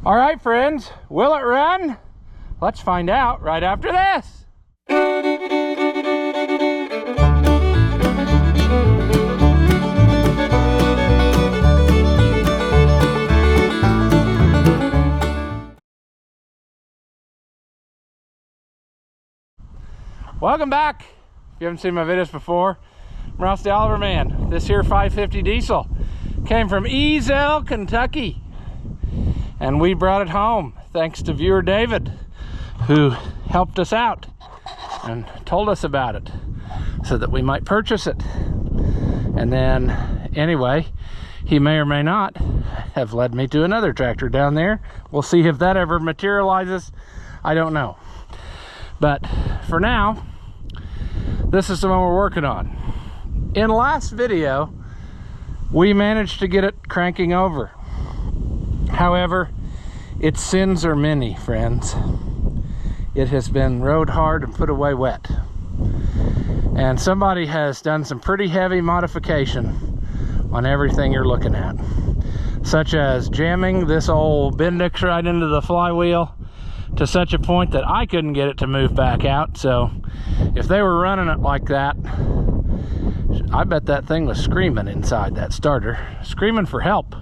All right, friends, will it run? Let's find out right after this. Welcome back. If you haven't seen my videos before, I'm Ross the Oliver Man. This here 550 diesel came from Ezel, Kentucky, and we brought it home thanks to viewer David, who helped us out and told us about it so that we might purchase it. And then anyway, he may or may not have led me to another tractor down there. We'll see if that ever materializes. I don't know. But for now, this is the one we're working on. In last video, we managed to get it cranking over. However, its sins are many, friends. It has been rode hard and put away wet. And somebody has done some pretty heavy modification on everything you're looking at. Such as jamming this old Bendix right into the flywheel to such a point that I couldn't get it to move back out. So if they were running it like that, I bet that thing was screaming inside that starter, screaming for help.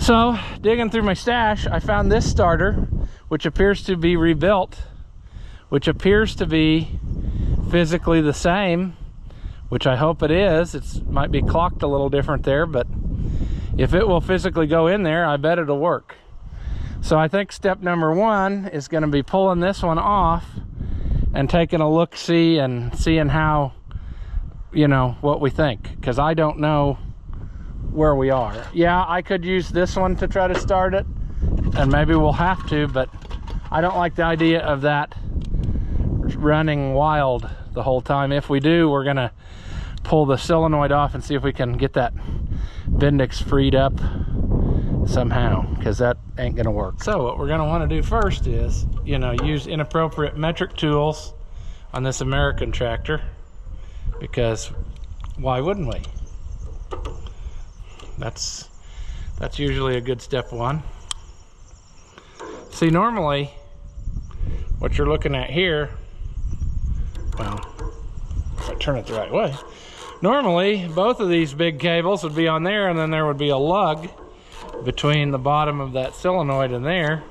So digging through my stash, I found this starter, which appears to be rebuilt, which appears to be physically the same, which I hope it is. It might be clocked a little different there, but if it will physically go in there, I bet it'll work. So I think step number one is going to be pulling this one off and taking a look-see and seeing how, you know, what we think, because I don't know where we are. Yeah, I could use this one to try to start it, and maybe we'll have to, but I don't like the idea of that running wild the whole time. If we do, we're gonna pull the solenoid off and see if we can get that Bendix freed up somehow, because that ain't gonna work. So what we're gonna want to do first is, you know, use inappropriate metric tools on this American tractor, because why wouldn't we? That's usually a good step one. See, normally what you're looking at here, well, if I turn it the right way, normally both of these big cables would be on there, and then there would be a lug between the bottom of that solenoid and there.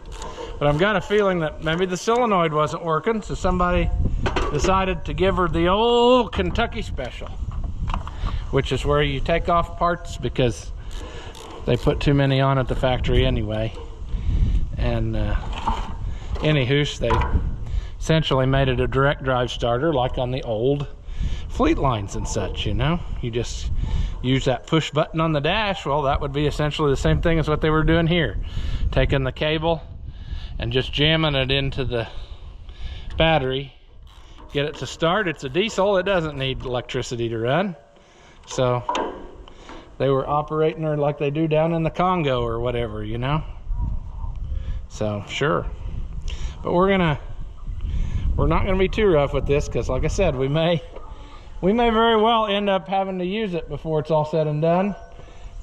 But I've got a feeling that maybe the solenoid wasn't working, so somebody decided to give her the old Kentucky special, which is where you take off parts because they put too many on at the factory anyway. And anywho, they essentially made it a direct drive starter like on the old fleet lines and such, you know. You just use that push button on the dash. Well, that would be essentially the same thing as what they were doing here. Taking the cable and just jamming it into the battery, get it to start. It's a diesel, it doesn't need electricity to run. So they were operating her like they do down in the Congo or whatever, you know. So sure, but we're not gonna be too rough with this, because like I said, we may very well end up having to use it before it's all said and done,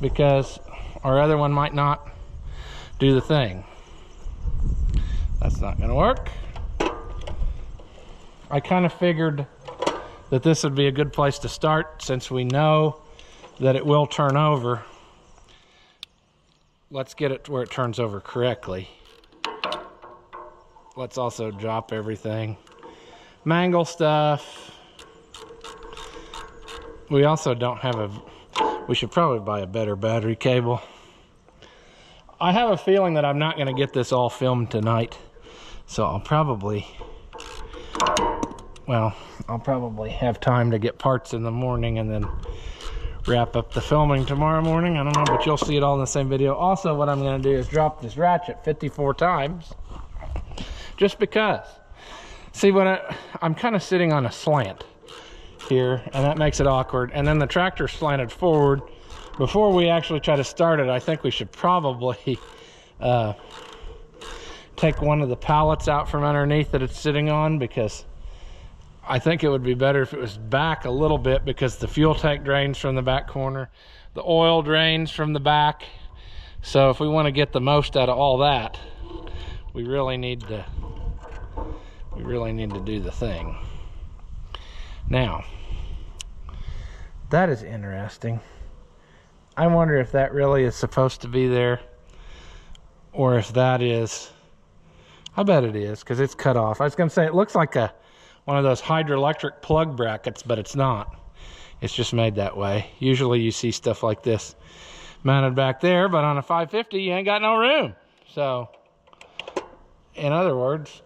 because our other one might not do the thing. That's not gonna work. I kind of figured that this would be a good place to start, since we know that it will turn over. Let's get it to where it turns over correctly. Let's also drop everything, mangle stuff. We also don't have we should probably buy a better battery cable. I have a feeling that I'm not going to get this all filmed tonight, so I'll probably have time to get parts in the morning and then wrap up the filming tomorrow morning. I don't know, but you'll see it all in the same video. Also, what I'm going to do is drop this ratchet 54 times, just because. See, when I'm kind of sitting on a slant here, and that makes it awkward, and then the tractor slanted forward. Before we actually try to start it, I think we should probably take one of the pallets out from underneath that it's sitting on, because I think it would be better if it was back a little bit, because the fuel tank drains from the back corner, the oil drains from the back. So if we want to get the most out of all that, we really need to do the thing. Now, that is interesting. I wonder if that really is supposed to be there, or if that is, I bet it is, because it's cut off. I was going to say it looks like one of those hydroelectric plug brackets, but it's not. It's just made that way. Usually you see stuff like this mounted back there, but on a 550 you ain't got no room. So in other words,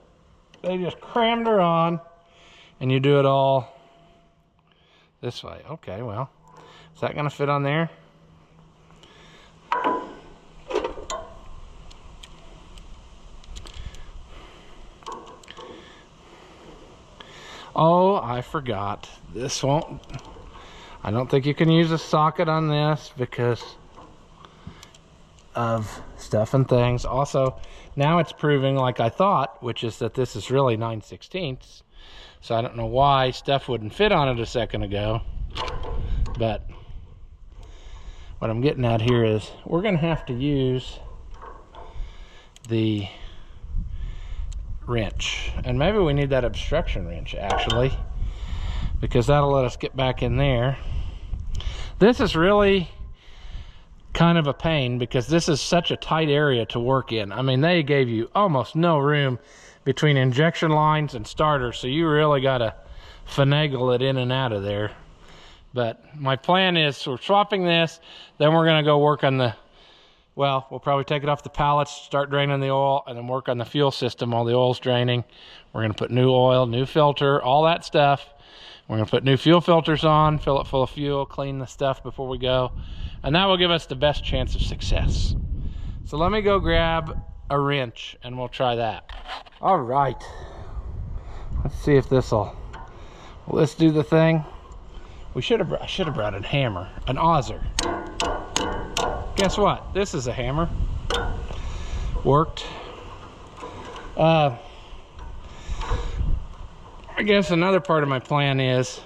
they just crammed her on, and you do it all this way. Okay, well, is that gonna fit on there? Oh, I forgot. This won't, I don't think you can use a socket on this because of stuff and things. Also, now it's proving like I thought, which is that this is really 9/16. So I don't know why stuff wouldn't fit on it a second ago. But what I'm getting at here is we're gonna have to use the wrench, and maybe we need that obstruction wrench actually, because that'll let us get back in there. This is really kind of a pain because this is such a tight area to work in. I mean, they gave you almost no room between injection lines and starters, so you really got to finagle it in and out of there. But my plan is we're swapping this, then we're going to go work on the, well, we'll probably take it off the pallets, start draining the oil, and then work on the fuel system while the oil's draining. We're going to put new oil, new filter, all that stuff. We're going to put new fuel filters on, fill it full of fuel, clean the stuff before we go, and that will give us the best chance of success. So let me go grab a wrench and we'll try that. All right, let's see if this will let's do the thing. I should have brought a hammer, an auger. Guess what? This is a hammer. Worked. I guess another part of my plan is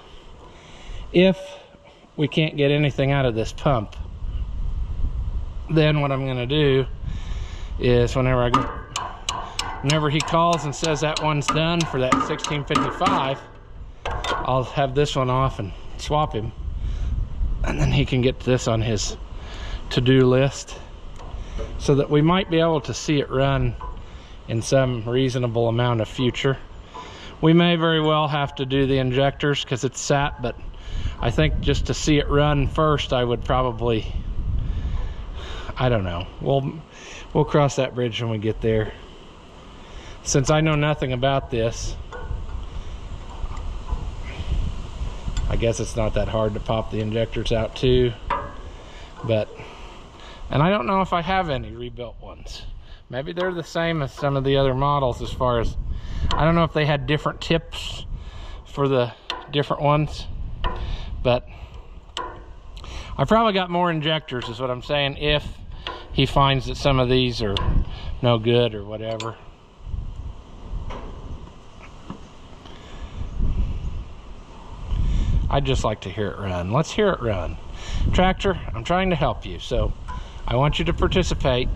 if we can't get anything out of this pump, then what I'm going to do is whenever he calls and says that one's done for that 1655, I'll have this one off and swap him, and then he can get this on his to-do list, so that we might be able to see it run in some reasonable amount of future. We may very well have to do the injectors because it's sat, but I think just to see it run first, I would probably, I don't know, we'll cross that bridge when we get there. Since I know nothing about this, I guess it's not that hard to pop the injectors out too. But, and I don't know if I have any rebuilt ones. Maybe they're the same as some of the other models as far as, I don't know if they had different tips for the different ones, but I probably got more injectors is what I'm saying, if he finds that some of these are no good or whatever. I'd just like to hear it run. Let's hear it run. Tractor, I'm trying to help you, so I want you to participate.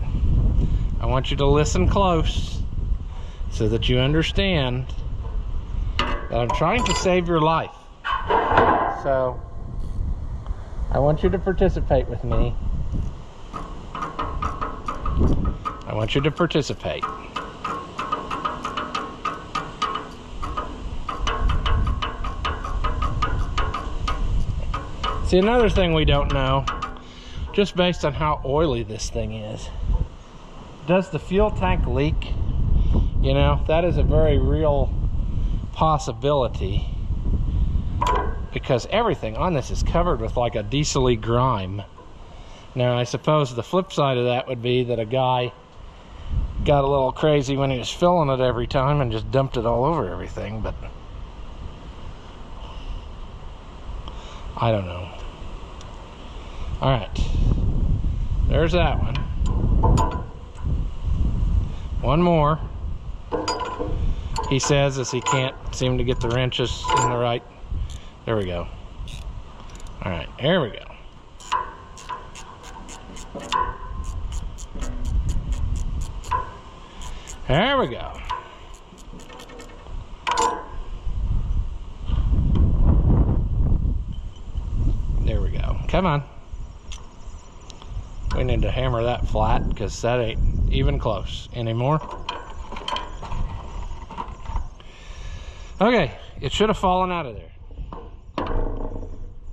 I want you to listen close so that you understand that I'm trying to save your life. So I want you to participate with me. I want you to participate. See, another thing we don't know, just based on how oily this thing is, does the fuel tank leak? You know, that is a very real possibility, because everything on this is covered with like a diesel-y grime. Now, I suppose the flip side of that would be that a guy got a little crazy when he was filling it every time and just dumped it all over everything, but I don't know. All right, there's that one. One more. He says as he can't seem to get the wrenches in the right. There we go. All right, there we go. There we go. There we go. Come on. We need to hammer that flat because that ain't even close anymore. Okay, it should have fallen out of there.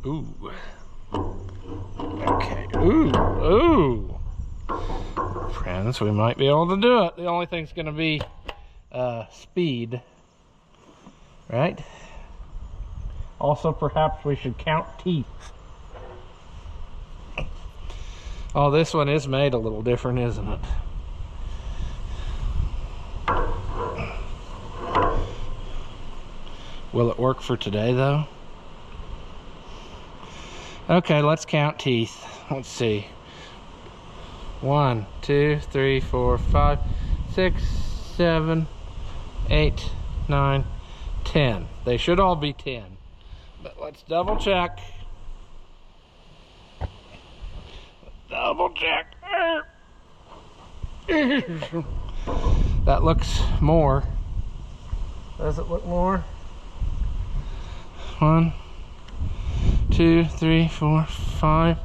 Ooh. Okay. Ooh. Ooh. Friends, we might be able to do it. The only thing's going to be speed. Right? Also, perhaps we should count teeth. Oh, this one is made a little different, isn't it? Will it work for today, though? Okay, let's count teeth. Let's see. 1, 2, 3, 4, 5, 6, 7, 8, 9, 10. They should all be 10. But let's double check. Double check. That looks more. Does it look more? 1, 2, 3, 4, 5,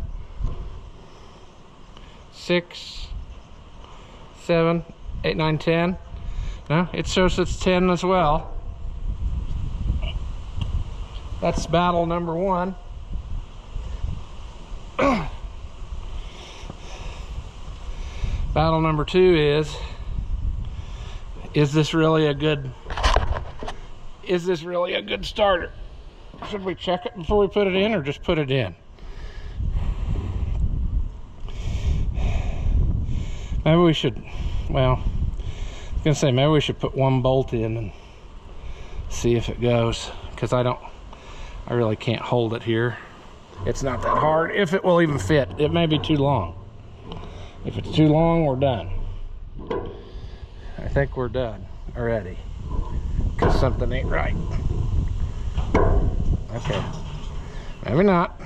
6, 7, 8, 9, 10. No, it shows it's 10 as well. That's battle number 1. Battle number 2 is this really a good starter? Should we check it before we put it in, or just put it in? Maybe we should, well, I was gonna say maybe we should put one bolt in and see if it goes, because I really can't hold it here. It's not that hard, if it will even fit. It may be too long. If it's too long, we're done. I think we're done already, because something ain't right. Okay, maybe not.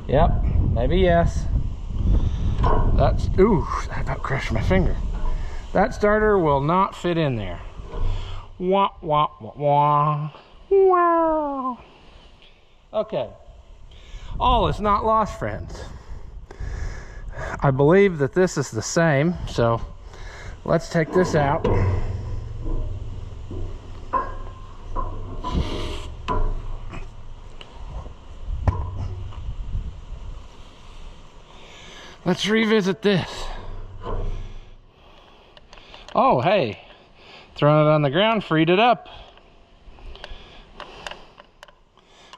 Yep, maybe yes. That's, ooh, I about crushed my finger. That starter will not fit in there. Wah, wah, wah, wah. Wow. Okay, all is not lost, friends. I believe that this is the same, so let's take this out. Let's revisit this. Oh, hey, throwing it on the ground freed it up.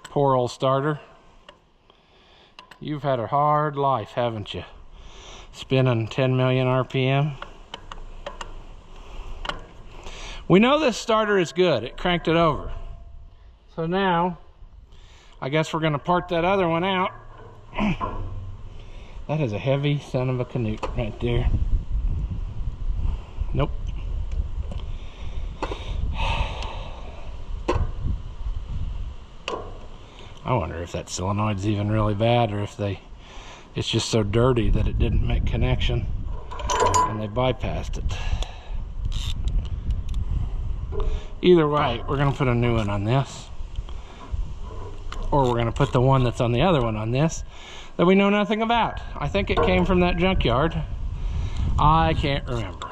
Poor old starter. You've had a hard life, haven't you? Spinning 10 million RPM. We know this starter is good. It cranked it over. So now, I guess we're gonna part that other one out. That is a heavy son of a canute right there. Nope. I wonder if that solenoid's even really bad, or if it's just so dirty that it didn't make connection and they bypassed it. Either way, we're gonna put a new one on this, or we're gonna put the one that's on the other one on this that we know nothing about. I think it came from that junkyard. I can't remember.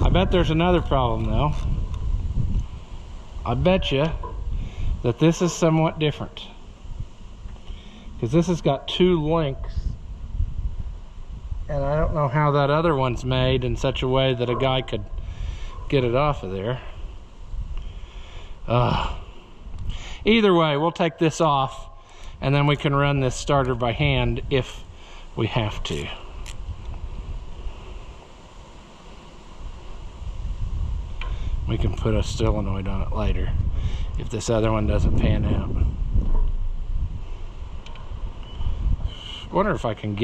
I bet there's another problem though. I bet you that this is somewhat different, because this has got 2 links, and I don't know how that other one's made in such a way that a guy could get it off of there. Either way, we'll take this off, and then we can run this starter by hand if we have to. We can put a solenoid on it later if this other one doesn't pan out. Wonder if I can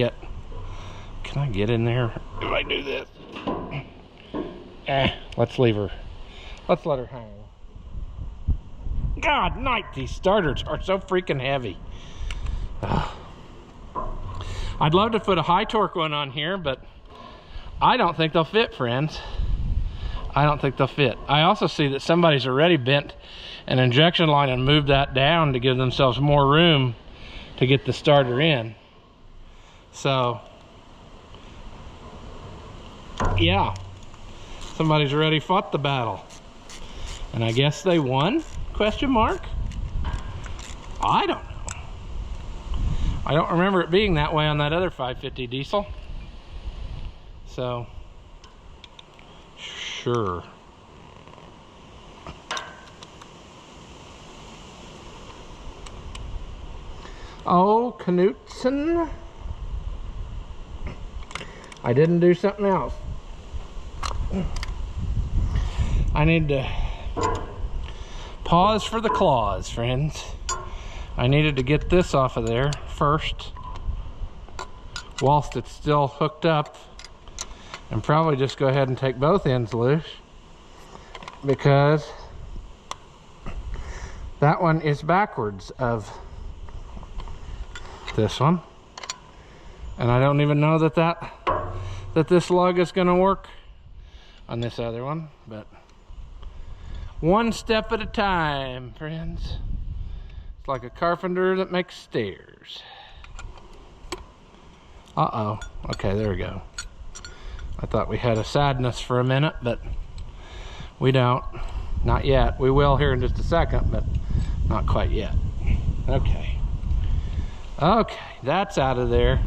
I get in there if I do this? Let's leave her. Let's let her hang. God, night, these starters are so freaking heavy. I'd love to put a high torque one on here, but I don't think they'll fit, friends. I don't think they'll fit. I also see that somebody's already bent an injection line and moved that down to give themselves more room to get the starter in. So, yeah, somebody's already fought the battle. And I guess they won? Question mark? I don't know. I don't remember it being that way on that other 550 diesel. So, sure. Oh, Knutson. I didn't do something else. I need to pause for the claws, friends. I needed to get this off of there first whilst it's still hooked up, and probably just go ahead and take both ends loose, because that one is backwards of this one, and I don't even know that this lug is going to work on this other one, but one step at a time, friends. It's like a carpenter that makes stairs. Uh-oh. Okay, there we go. I thought we had a sadness for a minute, but we don't. Not yet. We will here in just a second, but not quite yet. Okay. Okay, that's out of there.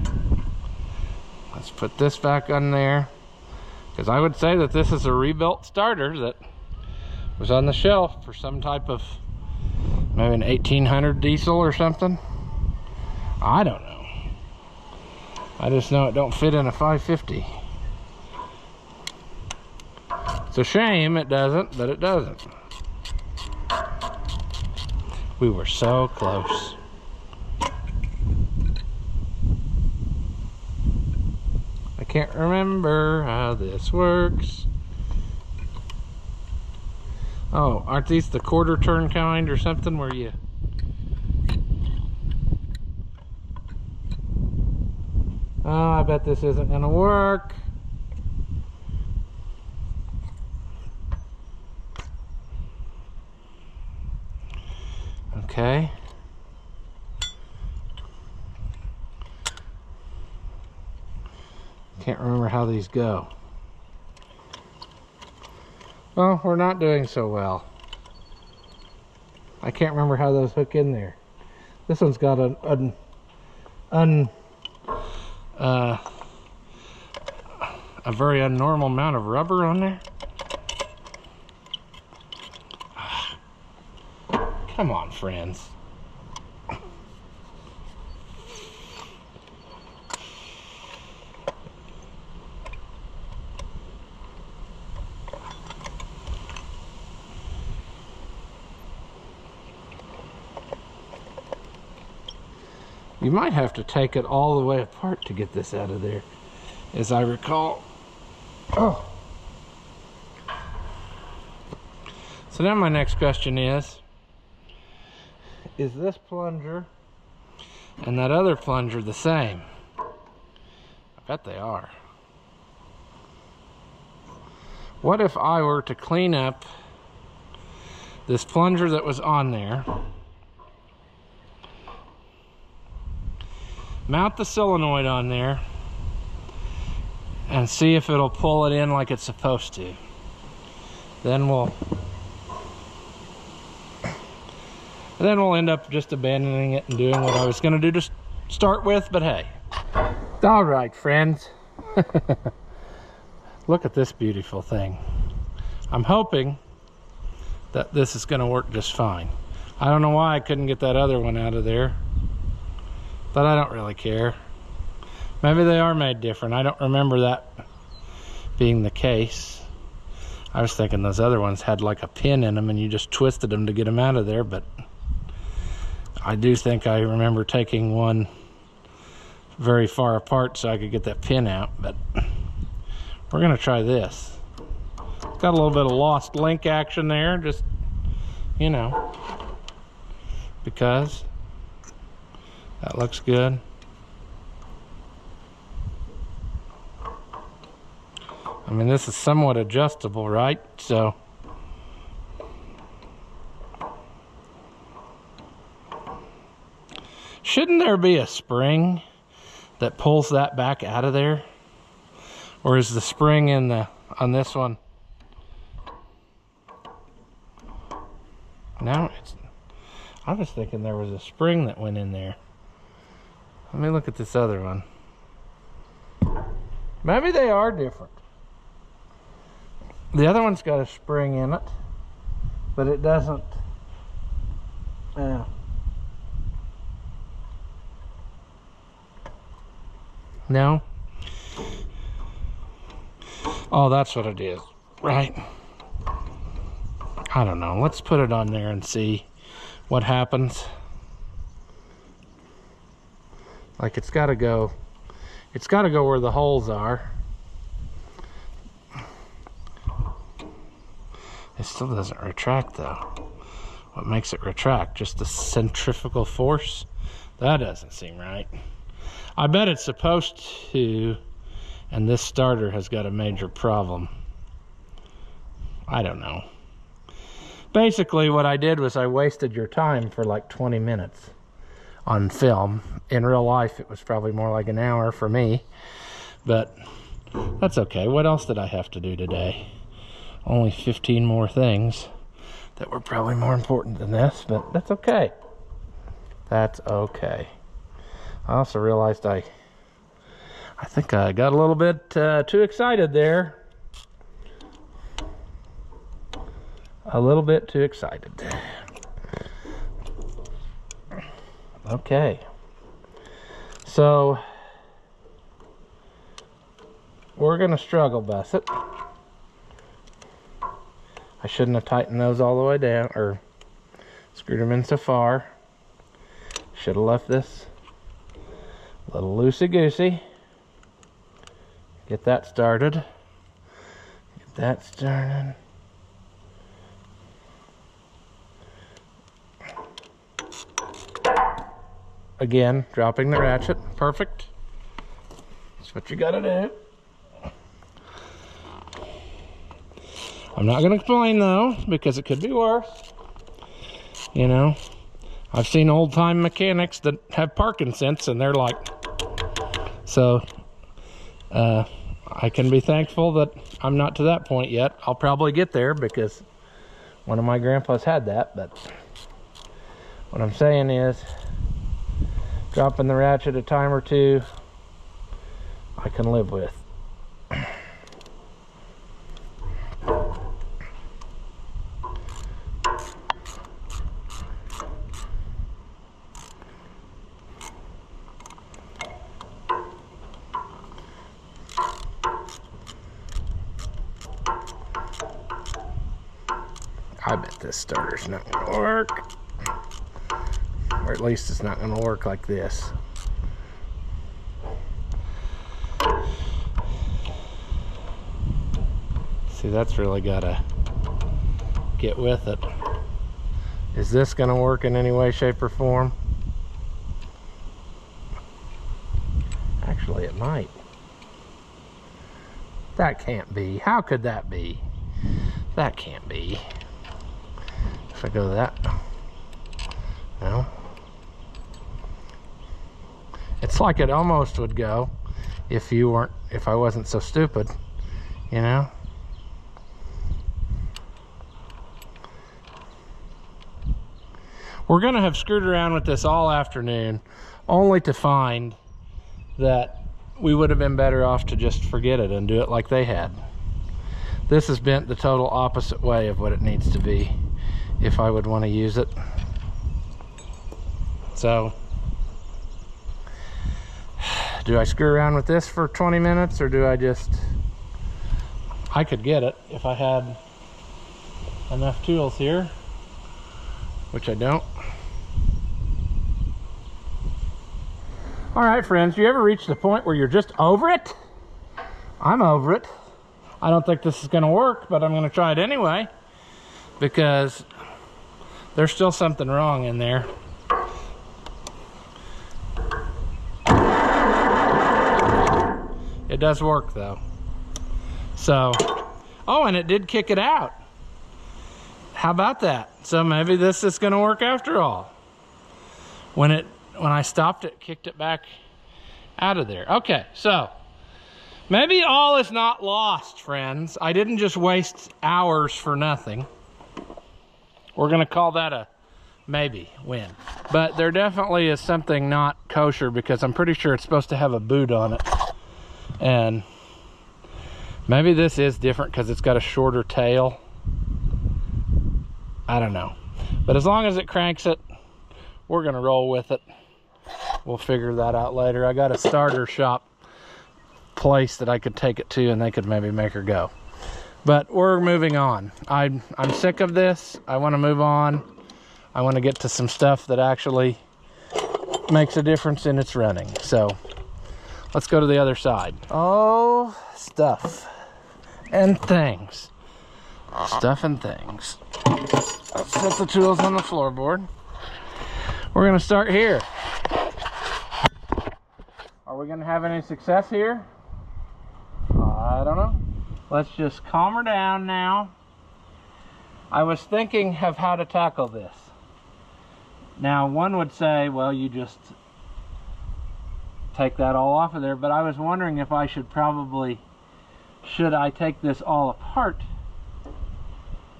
Let's put this back on there, because I would say that this is a rebuilt starter that was on the shelf for some type of, maybe an 1800 diesel or something. I don't know. I just know it don't fit in a 550. It's a shame it doesn't, but it doesn't. We were so close. I can't remember how this works. Oh, aren't these the quarter turn kind or something where you... Oh, I bet this isn't gonna work. Okay. Can't remember how these go. Well, we're not doing so well. I can't remember how those hook in there. This one's got a very abnormal amount of rubber on there. Come on, friends. You might have to take it all the way apart to get this out of there, as I recall. Oh. So now my next question is this plunger and that other plunger the same? I bet they are. What if I were to clean up this plunger that was on there, mount the solenoid on there, and see if it'll pull it in like it's supposed to? Then we'll end up just abandoning it and doing what I was going to do to start with, but hey. All right, friends. Look at this beautiful thing. I'm hoping that this is going to work just fine. I don't know why I couldn't get that other one out of there, but I don't really care. Maybe they are made different. I don't remember that being the case. I was thinking those other ones had like a pin in them and you just twisted them to get them out of there, but I do think I remember taking one very far apart so I could get that pin out, but we're gonna try this. Got a little bit of lost link action there, just, you know, because that looks good. I mean, this is somewhat adjustable, right? So shouldn't there be a spring that pulls that back out of there? Or is the spring in the on this one? No, I was thinking there was a spring that went in there. Let me look at this other one. Maybe they are different. The other one's got a spring in it, but it doesn't. No? Oh, that's what it is, right? I don't know. Let's put it on there and see what happens. Like, it's got to go where the holes are. It still doesn't retract though. What makes it retract? Just the centrifugal force? That doesn't seem right. I bet it's supposed to, and this starter has got a major problem. I don't know. Basically what I did was I wasted your time for like 20 minutes on film. In real life it was probably more like an hour for me, but that's okay. What else did I have to do today? Only 15 more things that were probably more important than this, but that's okay. That's okay. I also realized I think I got a little bit too excited there. A little bit too excited. Okay. So we're gonna struggle bus it. I shouldn't have tightened those all the way down or screwed them in so far. Should have left this a little loosey-goosey. Get that started. Get that started. Again, dropping the ratchet. Perfect. That's what you gotta do. I'm not gonna complain though, because it could be worse. You know, I've seen old time mechanics that have Parkinson's and they're like, so I can be thankful that I'm not to that point yet. I'll probably get there because one of my grandpas had that, but what I'm saying is dropping the ratchet a time or two I can live with. I bet this starter's not gonna work. Or at least it's not gonna work like this. See, that's really gotta get with it. Is this gonna work in any way, shape, or form? Actually, it might. That can't be. How could that be? That can't be. If I go that, no. It's like it almost would go if I wasn't so stupid, you know? We're gonna have screwed around with this all afternoon, only to find that we would have been better off to just forget it and do it like they had. This is bent the total opposite way of what it needs to be if I would want to use it. So, do I screw around with this for 20 minutes or do I could get it if I had enough tools here, which I don't. All right, friends, you ever reach the point where you're just over it? I'm over it. I don't think this is gonna work, but I'm gonna try it anyway because there's still something wrong in there. It does work though. So, oh, and it did kick it out. How about that? So maybe this is gonna work after all. When I stopped it, kicked it back out of there. Okay, so maybe all is not lost, friends. I didn't just waste hours for nothing. We're gonna call that a maybe win. But there definitely is something not kosher, because I'm pretty sure it's supposed to have a boot on it. And maybe this is different because it's got a shorter tail. I don't know. But as long as it cranks it, we're gonna roll with it. We'll figure that out later. I got a starter shop place that I could take it to, and they could maybe make her go. But we're moving on. I'm sick of this. I want to move on. I want to get to some stuff that actually makes a difference in its running. So let's go to the other side. Oh, stuff and things. Stuff and things. Let's set the tools on the floorboard. We're gonna start here. Are we gonna have any success here? I don't know. Let's just calm her down now. I was thinking of how to tackle this. Now, one would say, well, you just take that all off of there, but I was wondering if I should I take this all apart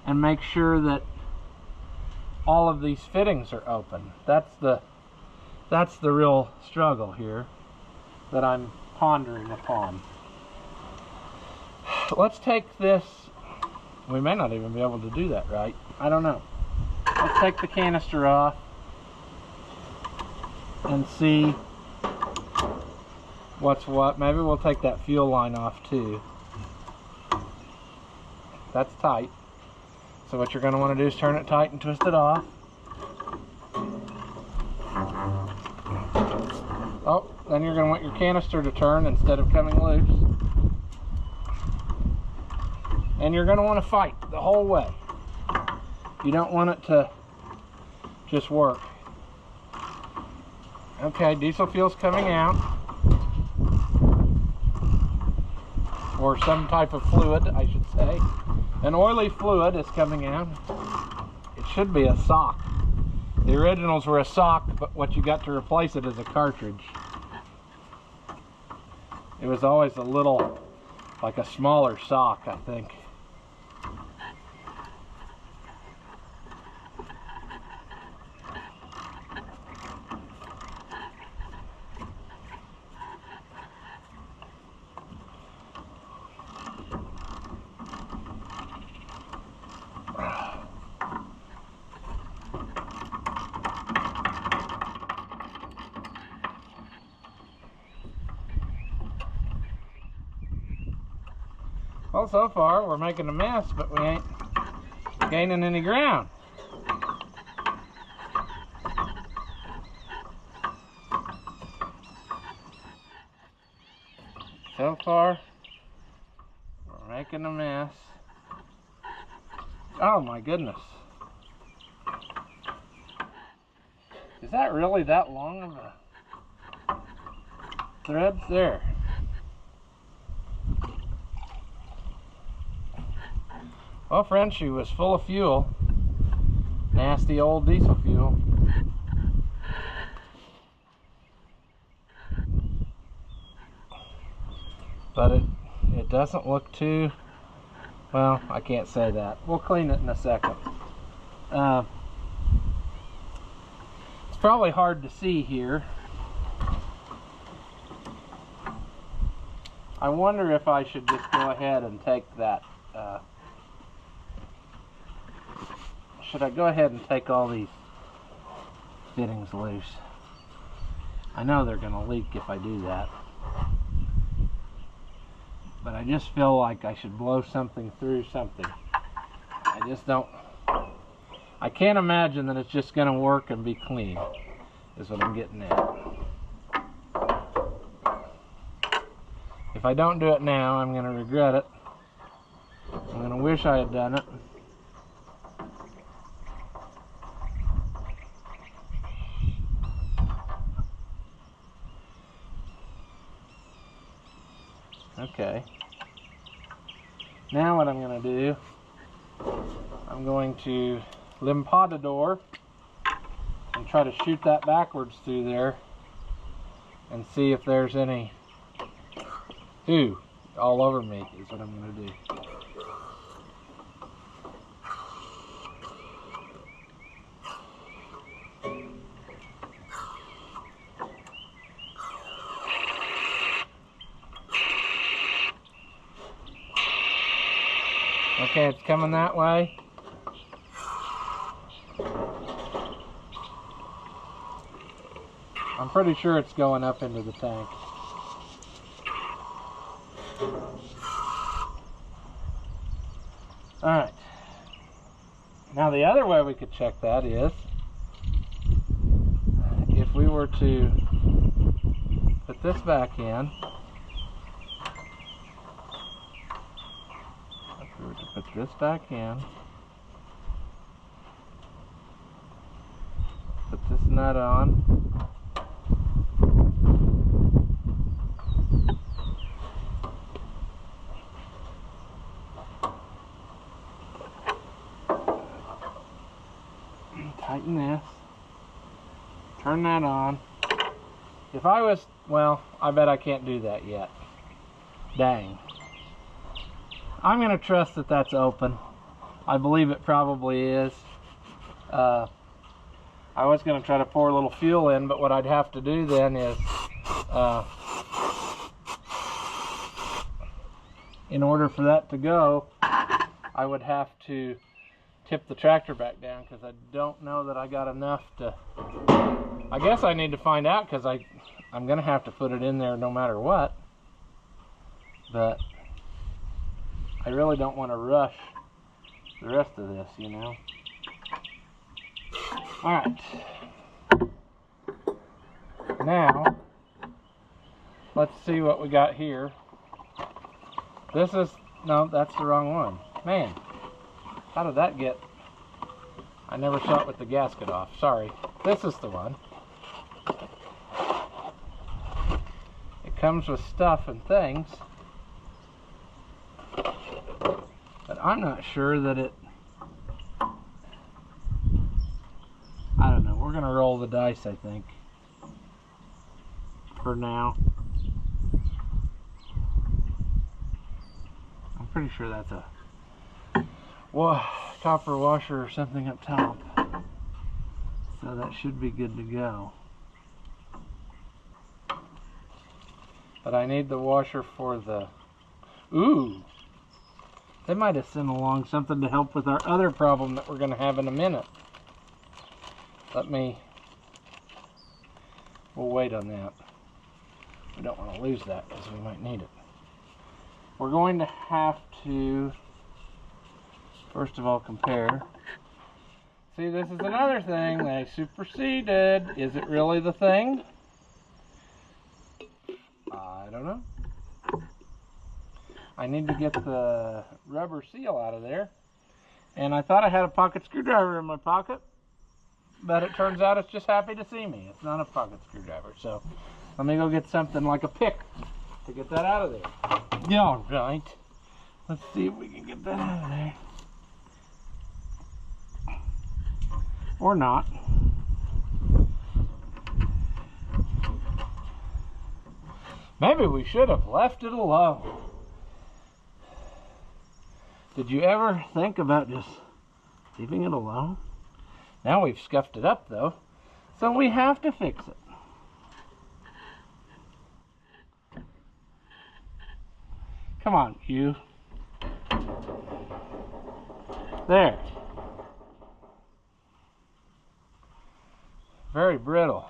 and make sure that all of these fittings are open. That's the real struggle here that I'm pondering upon. Let's take this. We may not even be able to do that right. I don't know. Let's take the canister off and see what's what. Maybe we'll take that fuel line off too. That's tight. So what you're going to want to do is turn it tight and twist it off. Oh, then you're going to want your canister to turn instead of coming loose. And you're going to want to fight the whole way. You don't want it to just work. Okay, diesel fuel's coming out. Or some type of fluid, I should say. An oily fluid is coming out. It should be a sock. The originals were a sock, but what you got to replace it is a cartridge. It was always a little, like a smaller sock, I think. Well, so far we're making a mess, but we ain't gaining any ground. So far we're making a mess. Oh my goodness. Is that really that long of a thread? There. Well, friends, she was full of fuel. Nasty old diesel fuel. But it doesn't look too, well, I can't say that. We'll clean it in a second. It's probably hard to see here. I wonder if I should just go ahead and take that. Should I go ahead and take all these fittings loose? I know they're going to leak if I do that. But I just feel like I should blow something through something. I just don't. I can't imagine that it's just going to work and be clean, is what I'm getting at. If I don't do it now, I'm going to regret it. I'm going to wish I had done it. Okay. Now what I'm going to do, I'm going to limpadador and try to shoot that backwards through there and see if there's any, ooh, all over me is what I'm going to do. Okay, it's coming that way. I'm pretty sure it's going up into the tank. Alright. Now the other way we could check that is if we were to put this back in. If we were to put this back in. Put this nut on. Tighten this, turn that on. If I was, well, I bet I can't do that yet. Dang. I'm going to trust that that's open. I believe it probably is. I was going to try to pour a little fuel in, but what I'd have to do then is, in order for that to go, I would have to tip the tractor back down because I don't know that I got enough to. I guess I need to find out because I'm gonna have to put it in there no matter what, but I really don't want to rush the rest of this, you know. Alright, now let's see what we got here. This is, no, that's the wrong one. Man, how did that get? I never saw it with the gasket off. Sorry. This is the one. It comes with stuff and things, but I'm not sure that it, I don't know. We're going to roll the dice, I think, for now. I'm pretty sure that's a copper washer or something up top, so that should be good to go. But I need the washer for the, ooh, they might have sent along something to help with our other problem that we're going to have in a minute. We'll wait on that. We don't want to lose that because we might need it. We're going to have to first of all compare. See, this is another thing. They superseded. Is it really the thing? I don't know. I need to get the rubber seal out of there. And I thought I had a pocket screwdriver in my pocket, but it turns out it's just happy to see me. It's not a pocket screwdriver. So let me go get something like a pick to get that out of there. Yeah, all right. Let's see if we can get that out of there. Or not. Maybe we should have left it alone. Did you ever think about just leaving it alone? Now we've scuffed it up though, so we have to fix it. Come on, you. There. Very brittle.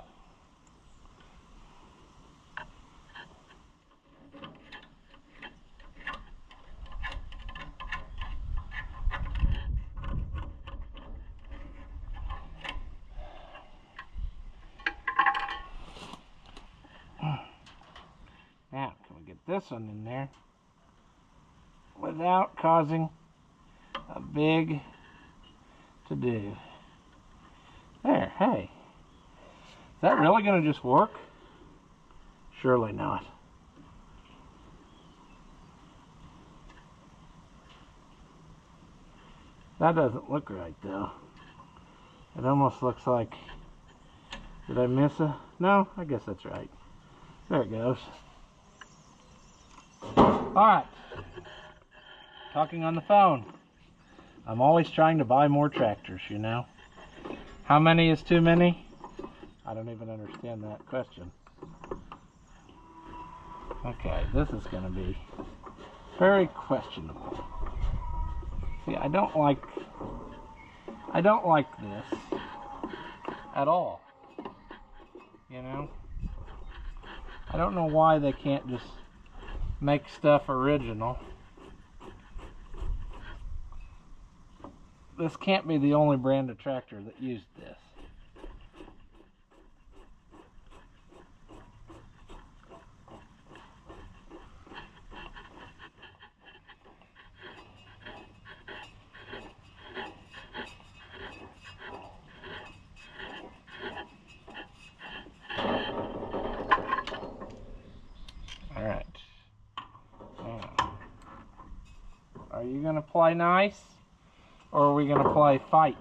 Now, can we get this one in there without causing a big to-do? There, hey. Is that really going to just work? Surely not. That doesn't look right though. It almost looks like, did I miss a, no, I guess that's right. There it goes. Alright. Talking on the phone. I'm always trying to buy more tractors, you know. How many is too many? I don't even understand that question. Okay, this is going to be very questionable. See, I don't like this at all. You know? I don't know why they can't just make stuff original. This can't be the only brand of tractor that used this. All right. Now, are you going to play nice? Or are we going to play fight?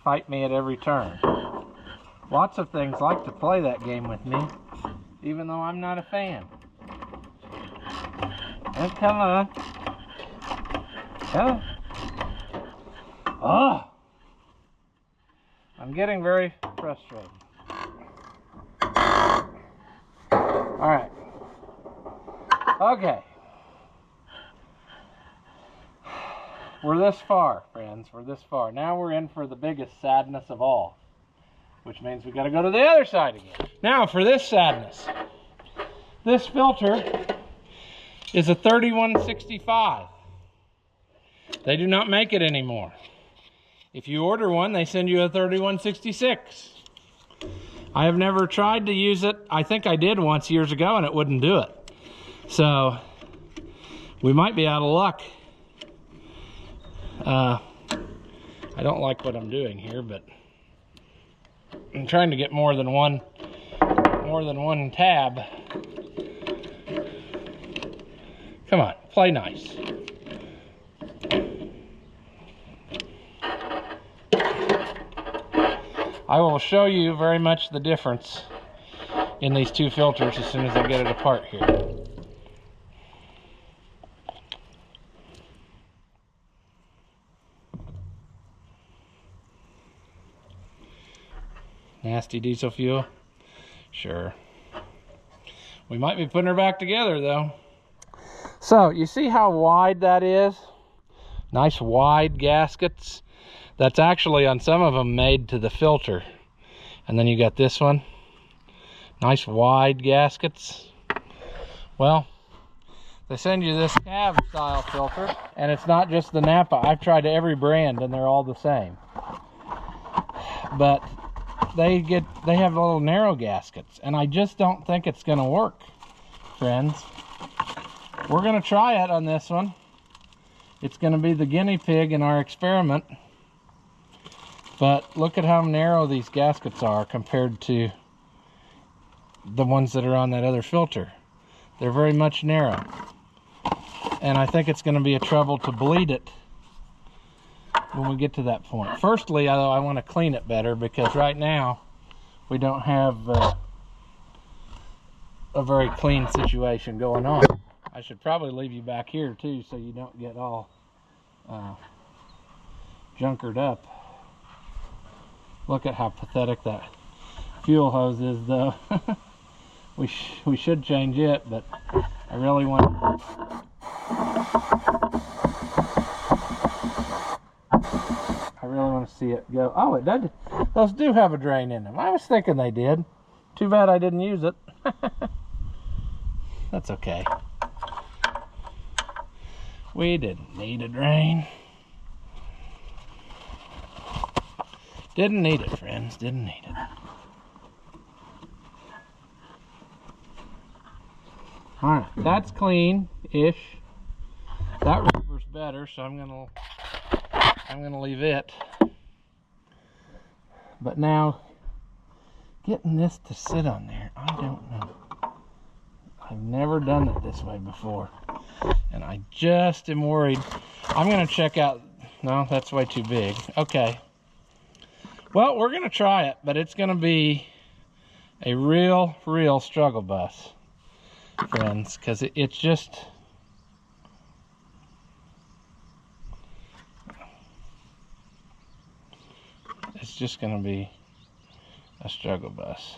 Fight me at every turn. Lots of things like to play that game with me, even though I'm not a fan. Oh, come on. Come on. Oh! I'm getting very frustrated. Alright. Okay. We're this far, friends. We're this far. Now we're in for the biggest sadness of all, which means we got to go to the other side again. Now for this sadness. This filter is a 3165. They do not make it anymore. If you order one, they send you a 3166. I have never tried to use it. I think I did once years ago and it wouldn't do it. So we might be out of luck. I don't like what I'm doing here, but I'm trying to get more than one tab. Come on, play nice. I will show you very much the difference in these two filters as soon as I get it apart here. Nasty diesel fuel? Sure. We might be putting her back together though. So, you see how wide that is? Nice wide gaskets. That's actually on some of them made to the filter. And then you got this one. Nice wide gaskets. Well, they send you this cab style filter, and it's not just the Napa. I've tried every brand and they're all the same. But they have little narrow gaskets, and I just don't think it's going to work, friends. We're going to try it on this one. It's going to be the guinea pig in our experiment. But look at how narrow these gaskets are compared to the ones that are on that other filter. They're very much narrow. And I think it's going to be a trouble to bleed it when we get to that point. Firstly, I want to clean it better, because right now we don't have a very clean situation going on. I should probably leave you back here too, so you don't get all junkered up. Look at how pathetic that fuel hose is though. we should change it, but I really want to see it go. Oh, it does. Those do have a drain in them. I was thinking they did. Too bad I didn't use it. That's okay. We didn't need a drain. Didn't need it, friends. Didn't need it. Alright, that's clean-ish. That rubber's better, so I'm gonna leave it. But now, getting this to sit on there, I don't know. I've never done it this way before, and I just am worried. I'm gonna check out No, that's way too big. Okay. Well, we're going to try it, but it's going to be a real struggle bus, friends, because it's just... It's just going to be a struggle bus.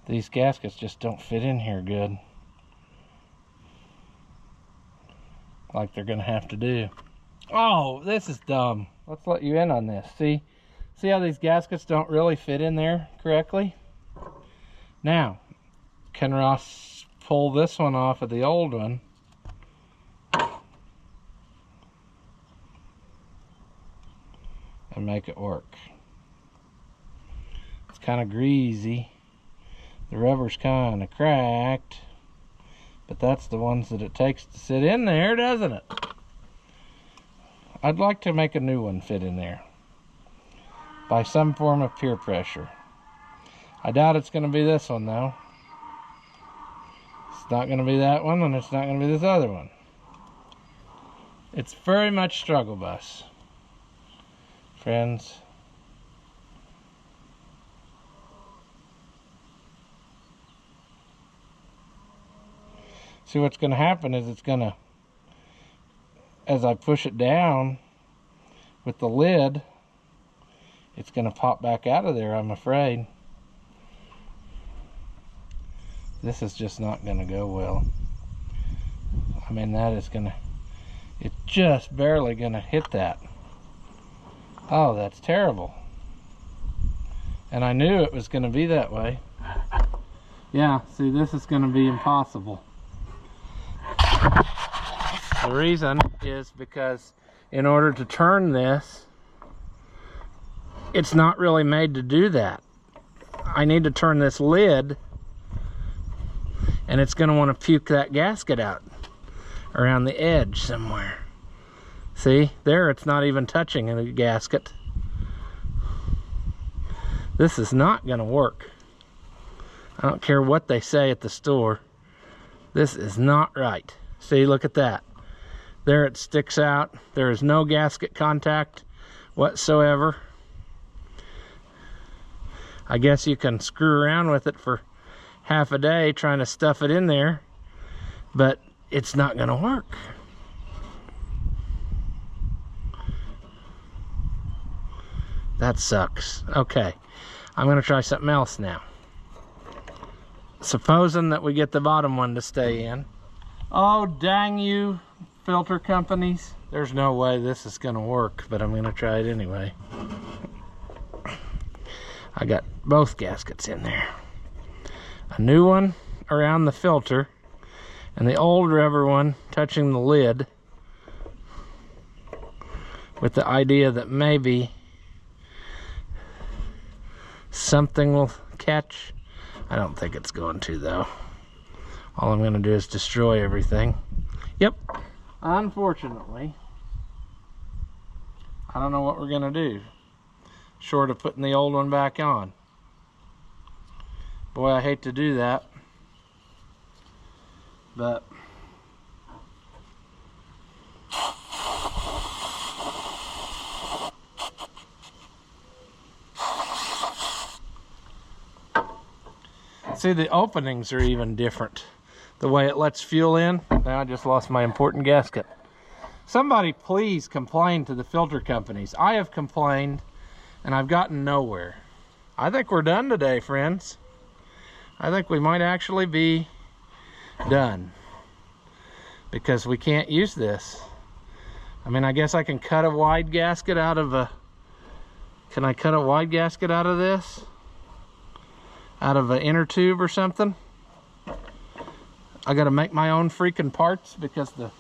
These gaskets just don't fit in here good, like they're gonna have to do. Oh, this is dumb. Let's let you in on this. See how these gaskets don't really fit in there correctly? Now, can Ross pull this one off of the old one? And make it work. It's kind of greasy. The rubber's kind of cracked, but that's the ones that it takes to sit in there, doesn't it? I'd like to make a new one fit in there by some form of peer pressure. I doubt it's going to be this one, though. It's not going to be that one, and it's not going to be this other one. It's very much struggle bus, friends. See, what's going to happen is it's going to, as I push it down with the lid, it's going to pop back out of there, I'm afraid. This is just not going to go well. I mean, that is going to, it's just barely going to hit that. Oh, that's terrible. And I knew it was going to be that way. Yeah, see, this is going to be impossible. The reason is because in order to turn this, it's not really made to do that. I need to turn this lid, and it's going to want to puke that gasket out around the edge somewhere. See, there it's not even touching the gasket. This is not going to work. I don't care what they say at the store. This is not right. See, look at that. There it sticks out. There is no gasket contact whatsoever. I guess you can screw around with it for half a day trying to stuff it in there, but it's not going to work. That sucks. Okay, I'm going to try something else now. Supposing that we get the bottom one to stay in. Oh, dang you, filter companies. There's no way this is going to work, but I'm going to try it anyway. I got both gaskets in there. A new one around the filter, and the old rubber one touching the lid, with the idea that maybe something will catch. I don't think it's going to, though. All I'm going to do is destroy everything. Yep. Unfortunately, I don't know what we're going to do, short of putting the old one back on. Boy, I hate to do that, but see, the openings are even different. The way it lets fuel in. Now I just lost my important gasket. Somebody please complain to the filter companies. I have complained and I've gotten nowhere. I think we're done today, friends. I think we might actually be done, because we can't use this. I mean, I guess I can cut a wide gasket out of a... Can I cut a wide gasket out of this? Out of an inner tube or something? I gotta make my own freaking parts because the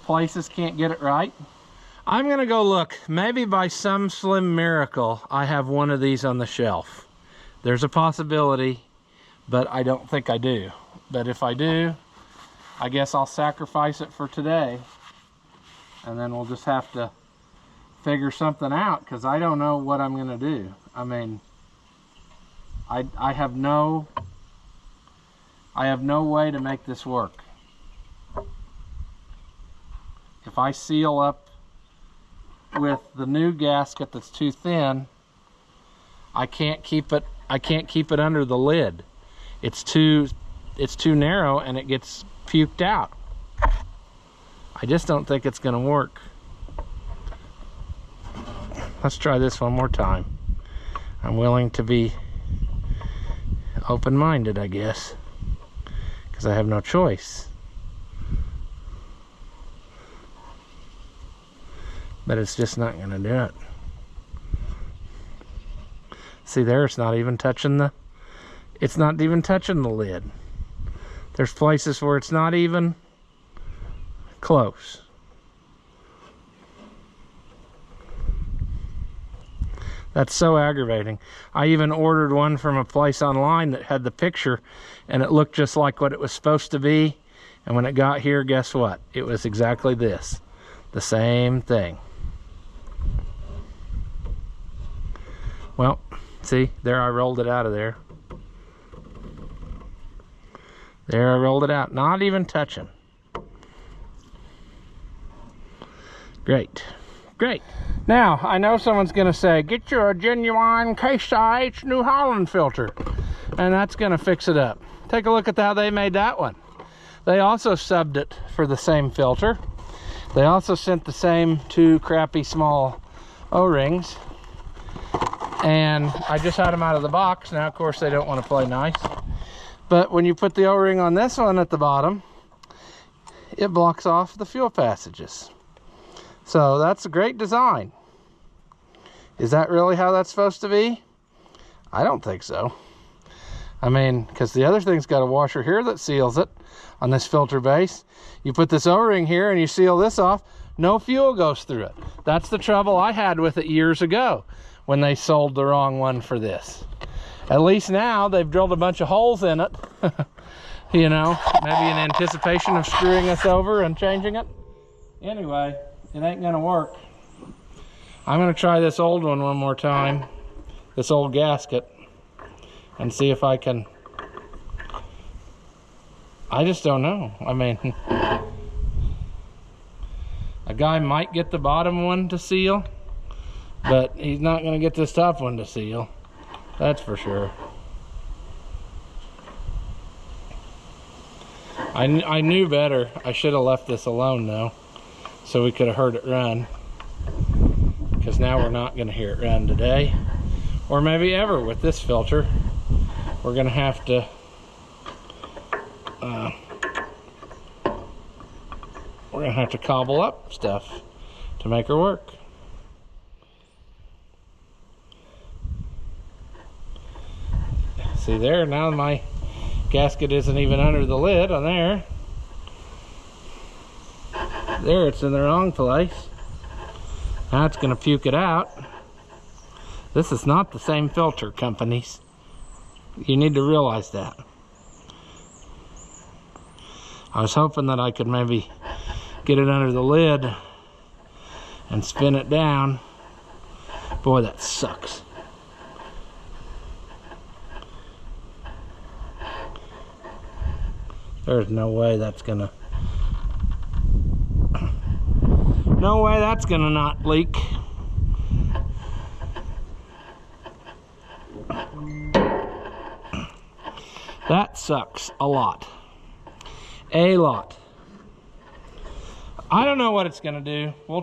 places can't get it right. I'm gonna go look. Maybe by some slim miracle I have one of these on the shelf. There's a possibility, but I don't think I do. But if I do, I guess I'll sacrifice it for today, and then we'll just have to figure something out, because I don't know what I'm gonna do. I mean, I have no way to make this work. if I seal up with the new gasket that's too thin, I can't keep it under the lid. It's too narrow and it gets puked out. I just don't think it's going to work. Let's try this one more time. I'm willing to be open-minded, I guess, because I have no choice. But it's just not going to do it. See there, it's not even touching the lid. There's places where it's not even close. That's so aggravating. I even ordered one from a place online that had the picture and it looked just like what it was supposed to be. And when it got here, guess what? It was exactly this. The same thing. Well, see, there I rolled it out of there. There I rolled it out, not even touching. Great, great. Now, I know someone's gonna say, get you a genuine Case IH New Holland filter, and that's gonna fix it up. Take a look at how they made that one. They also subbed it for the same filter. They also sent the same 2 crappy small O-rings, and I just had them out of the box. Now, of course, they don't want to play nice. But when you put the O-ring on this one at the bottom, it blocks off the fuel passages. So that's a great design. Is that really how that's supposed to be? I don't think so. I mean, because the other thing's got a washer here that seals it on this filter base. You put this O-ring here and you seal this off, no fuel goes through it. That's the trouble I had with it years ago when they sold the wrong one for this. At least now they've drilled a bunch of holes in it. You know, maybe in anticipation of screwing us over and changing it. Anyway, it ain't gonna work. I'm gonna try this old one more time, this old gasket, and see if I can. I just don't know. I mean, a guy might get the bottom one to seal, but he's not gonna get this top one to seal. That's for sure. I knew better. I should have left this alone though, so we could have heard it run. Because now we're not going to hear it run today, or maybe ever with this filter. We're going to have to cobble up stuff to make her work. See there, now my gasket isn't even under the lid on there. There, it's in the wrong place. Now it's going to puke it out. This is not the same filter, companies. You need to realize that. I was hoping that I could maybe get it under the lid and spin it down. Boy, that sucks. There's no way that's gonna... No way that's gonna not leak. That sucks a lot. A lot. I don't know what it's gonna do. We're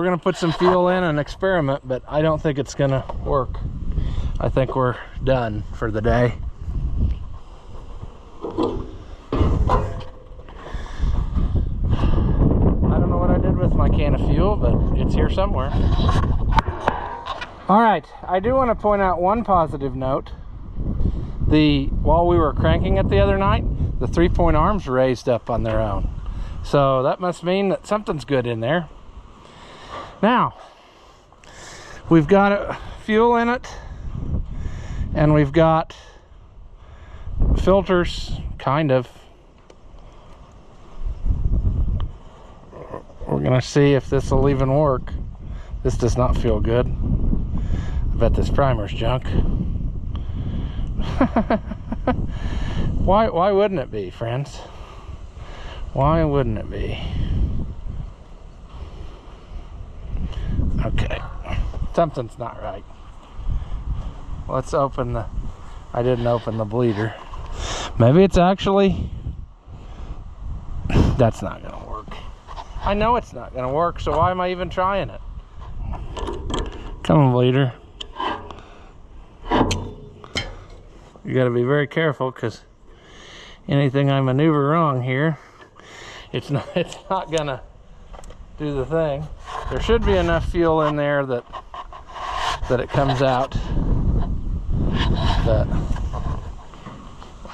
gonna put some fuel in and experiment, but I don't think it's gonna work. I think we're done for the day. With my can of fuel, but it's here somewhere. All right, I do want to point out one positive note. While we were cranking it the other night, the 3-point arms raised up on their own. So that must mean that something's good in there. Now, we've got fuel in it, and we've got filters, kind of. We're gonna see if this will even work. This does not feel good. I bet this primer's junk. Why wouldn't it be, friends? Why wouldn't it be? Okay, something's not right. Let's open the, I didn't open the bleeder. Maybe it's actually, that's not gonna work. I know it's not gonna work, so why am I even trying it? Come on, bleeder. You gotta be very careful, because anything I maneuver wrong here, it's not gonna do the thing. There should be enough fuel in there that it comes out, but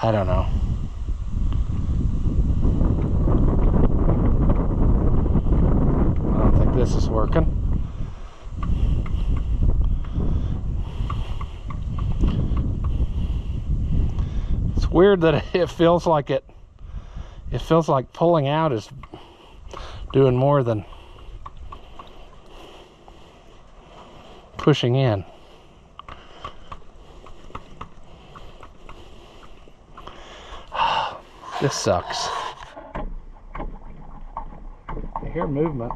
I don't know. I don't think this is working. It's weird that it feels like pulling out is doing more than pushing in. This sucks. I hear movement.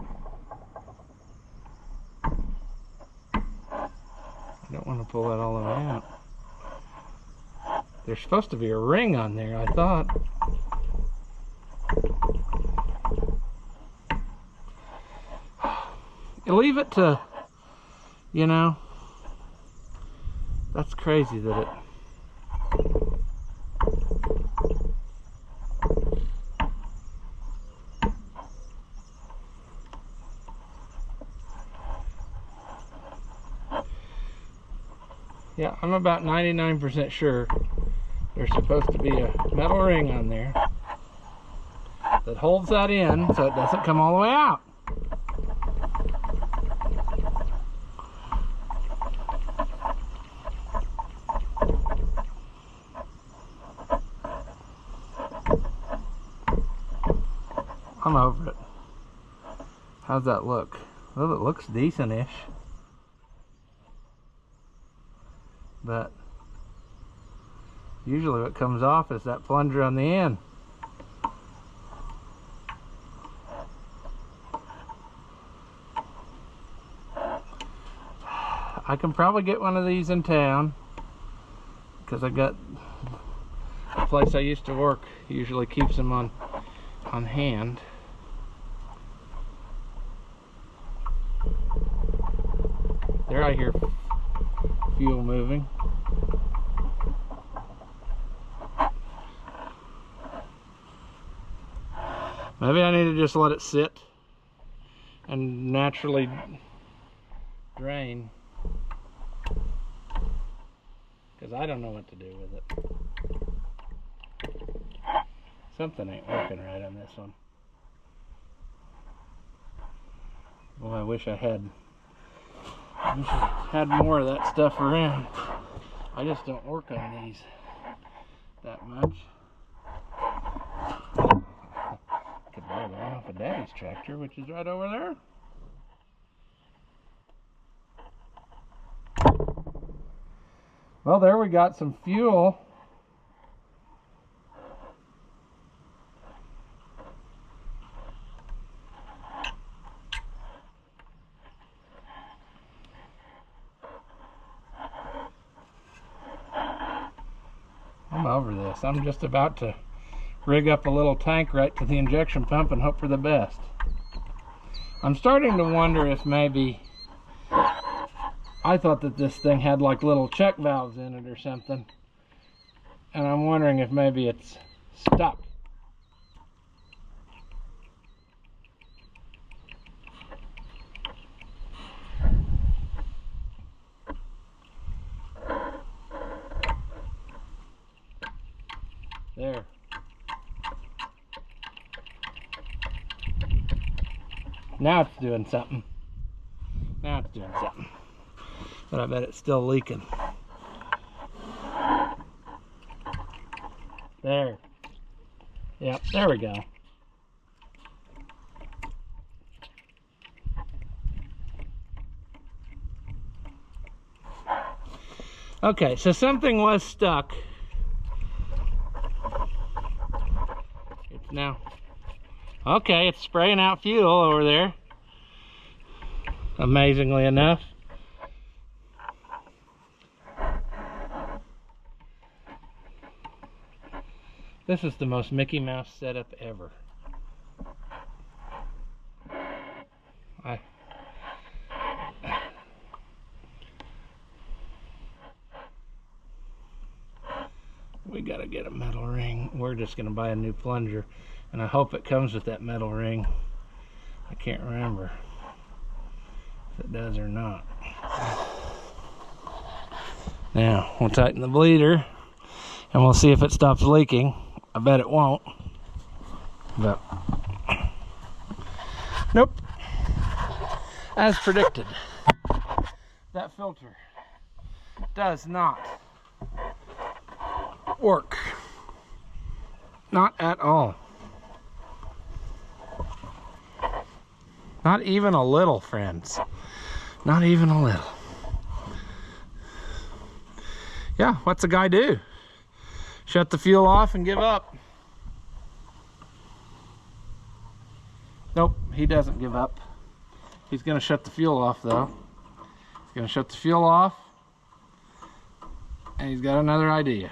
I don't want to pull that all the way out. There's supposed to be a ring on there, I thought. You leave it to, you know, that's crazy that it, yeah, I'm about 99% sure there's supposed to be a metal ring on there that holds that in so it doesn't come all the way out. I'm over it. How's that look? Well, it looks decent-ish. But usually what comes off is that plunger on the end. I can probably get one of these in town, because I got the place I used to work usually keeps them on hand. There, I hear fuel moving. Maybe I need to just let it sit and naturally drain, because I don't know what to do with it. Something ain't working right on this one. Well, I wish I had more of that stuff around. I just don't work on these that much. Could borrow the one off of Daddy's tractor, which is right over there. Well, there we got some fuel. I'm over this. I'm just about to rig up a little tank right to the injection pump and hope for the best. I'm starting to wonder if maybe I thought that this thing had like little check valves in it or something, and I'm wondering if maybe it's stuck. There. Now it's doing something. Now it's doing something. But I bet it's still leaking. There. Yep, there we go. Okay, so something was stuck. It's now. Okay, it's spraying out fuel over there. amazingly enough. This is the most Mickey Mouse setup ever. We gotta get a metal ring. We're just gonna buy a new plunger, and I hope it comes with that metal ring. I can't remember if it does or not. Now we'll tighten the bleeder and we'll see if it stops leaking. I bet it won't, but nope. As predicted, that filter does not work. Not at all. Not even a little, friends. Not even a little. Yeah, what's a guy do? Shut the fuel off and give up? Nope, he doesn't give up. He's gonna shut the fuel off though. He's gonna shut the fuel off, and he's got another idea.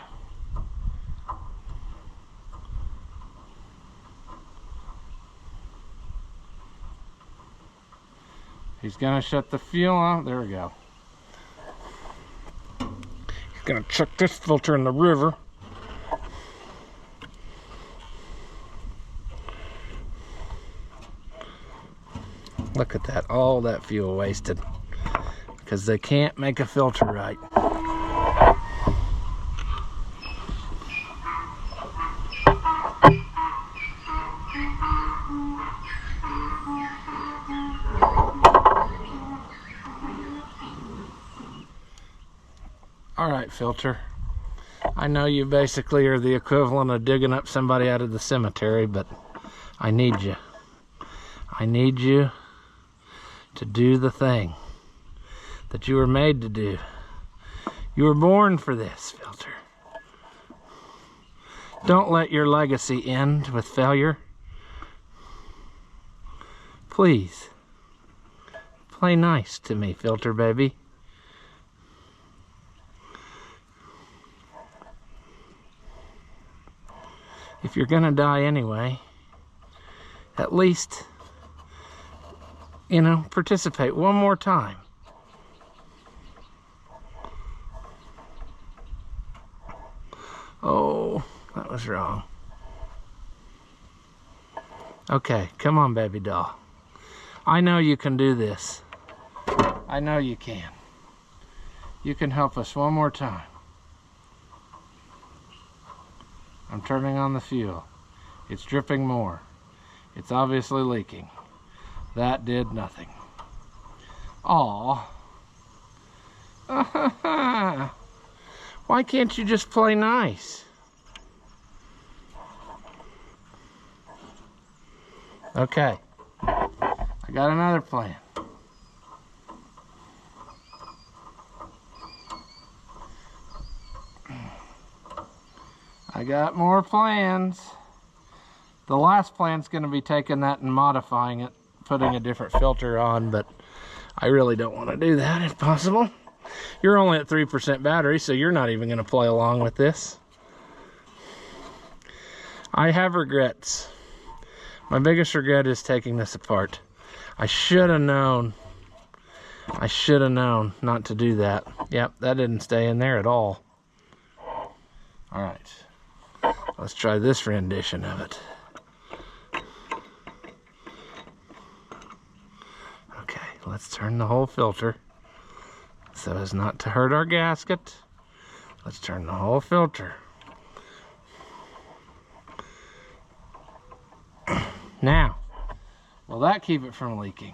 He's gonna shut the fuel off. There we go. He's gonna chuck this filter in the river. Look at that, all that fuel wasted because they can't make a filter right. All right, filter. I know you basically are the equivalent of digging up somebody out of the cemetery, but I need you. I need you to do the thing that you were made to do. You were born for this, filter. Don't let your legacy end with failure. Please, play nice to me, filter baby. If you're gonna die anyway, at least, you know, participate one more time. Oh, that was wrong. Okay, come on, baby doll. I know you can do this. I know you can. You can help us one more time. I'm turning on the fuel. It's dripping more. It's obviously leaking. That did nothing. Aw. Why can't you just play nice? Okay. I got another plan. I got more plans. The last plan's going to be taking that and modifying it, putting a different filter on, but I really don't want to do that if possible. You're only at 3% battery, so you're not even going to play along with this. I have regrets. My biggest regret is taking this apart. I should have known. I should have known not to do that. Yep, that didn't stay in there at all. All right. Let's try this rendition of it. Okay, let's turn the whole filter so as not to hurt our gasket. Let's turn the whole filter. Now, will that keep it from leaking?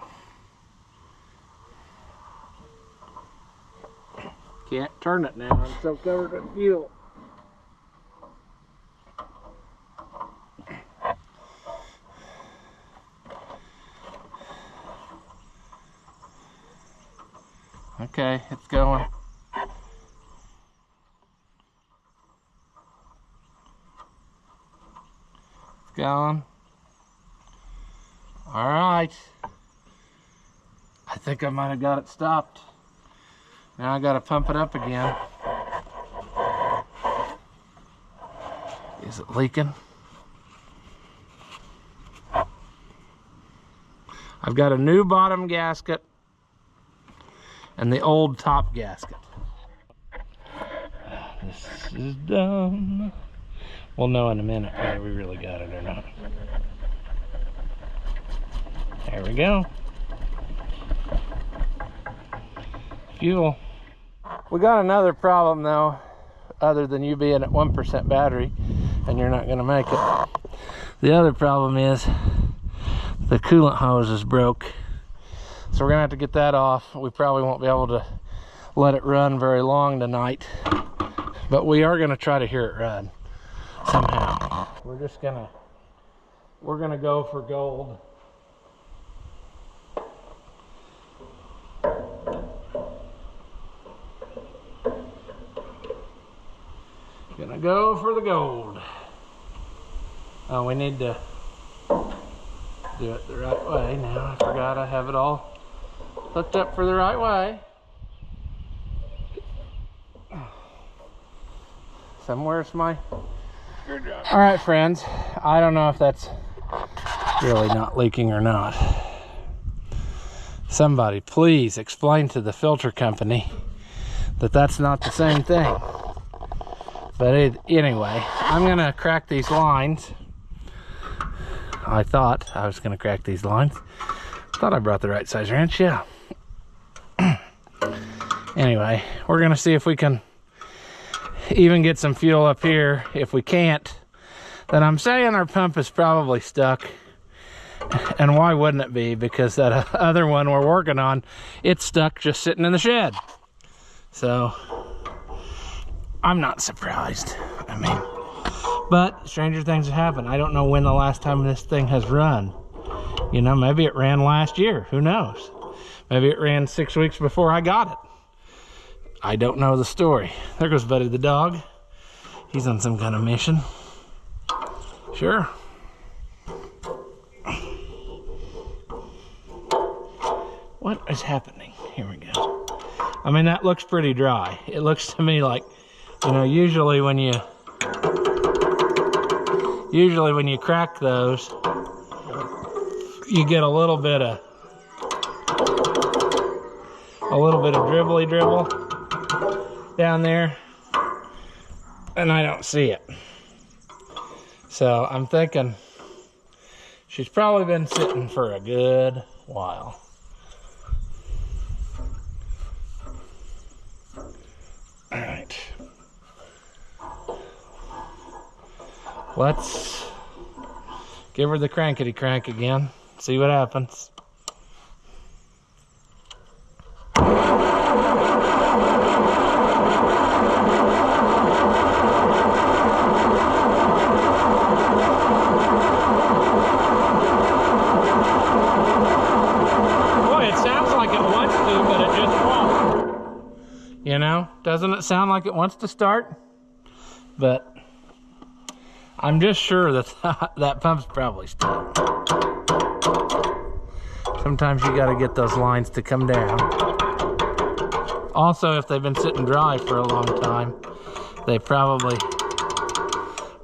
Can't turn it now, I'm so covered in fuel. Okay, it's going. It's going. All right. I think I might have got it stopped. Now I gotta pump it up again. Is it leaking? I've got a new bottom gasket and the old top gasket. This is done. We'll know in a minute whether we really got it or not. There we go. Fuel. We got another problem though, other than you being at 1% battery and you're not gonna make it. The other problem is the coolant hose is broke. So we're gonna have to get that off. We probably won't be able to let it run very long tonight, but we are gonna try to hear it run somehow. We're gonna go for gold. Gonna go for the gold. Oh, we need to do it the right way now. I forgot I have it all hooked up for the right way. Somewhere's my screwdriver. All right, friends. I don't know if that's really not leaking or not. Somebody please explain to the filter company that that's not the same thing. But anyway, I'm gonna crack these lines. I thought I was gonna crack these lines. Thought I brought the right size wrench, yeah. Anyway, we're gonna see if we can even get some fuel up here. If we can't, then I'm saying our pump is probably stuck. And why wouldn't it be? Because that other one we're working on, it's stuck just sitting in the shed. So I'm not surprised. I mean, but stranger things have happened. I don't know when the last time this thing has run. You know, maybe it ran last year. Who knows? Maybe it ran 6 weeks before I got it. I don't know the story. There goes Buddy the dog. He's on some kind of mission. Sure. What is happening? Here we go. I mean, that looks pretty dry. It looks to me like, you know, usually when you crack those, you get a little bit of dribbly dribble down there, and I don't see it. So I'm thinking she's probably been sitting for a good while. All right. Let's give her the crankety crank again. See what happens. Boy, it sounds like it wants to, but it just won't. You know, doesn't it sound like it wants to start? But I'm just sure that that pump's probably stuck. Sometimes you got to get those lines to come down. Also, if they've been sitting dry for a long time, they probably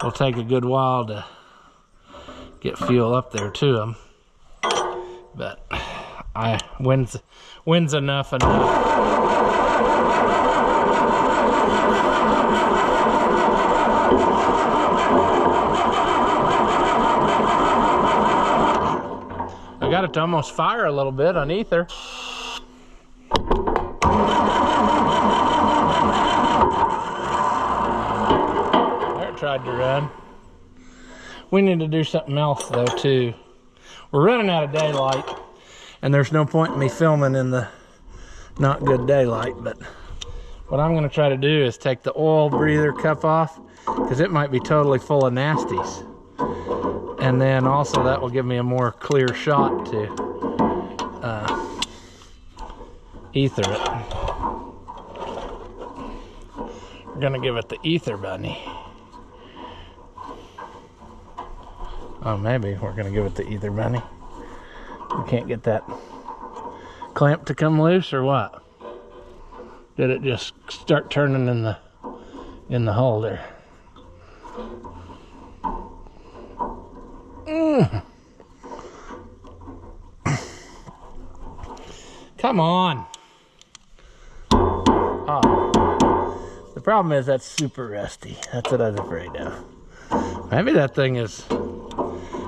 will take a good while to get fuel up there to them. But when's enough. I got it to almost fire a little bit on ether. There it tried to run. We need to do something else though too. We're running out of daylight, and there's no point in me filming in the not good daylight, but what I'm gonna try to do is take the oil breather cup off, because it might be totally full of nasties. And then also that will give me a more clear shot to ether it. We're gonna give it the ether bunny. Oh, maybe we're gonna give it the ether bunny. We can't get that clamp to come loose or what? Did it just start turning in the holder? Come on. Oh. The problem is that's super rusty. That's what I was afraid of. Maybe that thing is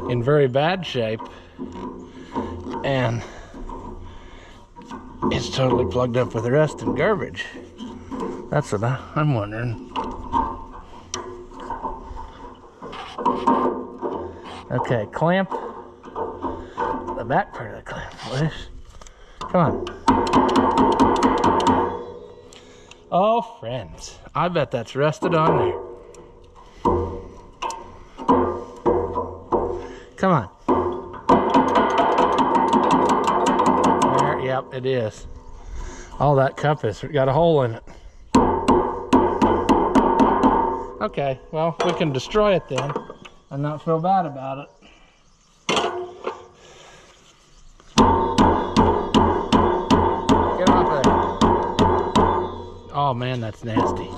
in very bad shape and it's totally plugged up with rust and garbage. That's what I'm wondering. Okay, clamp the back part of the clamp loose. Come on. Oh, friends, I bet that's rusted on there. Come on. There, yep, it is. All that cup has got a hole in it. Okay, well, we can destroy it then and not feel bad about it. Get off of there. Oh man, that's nasty.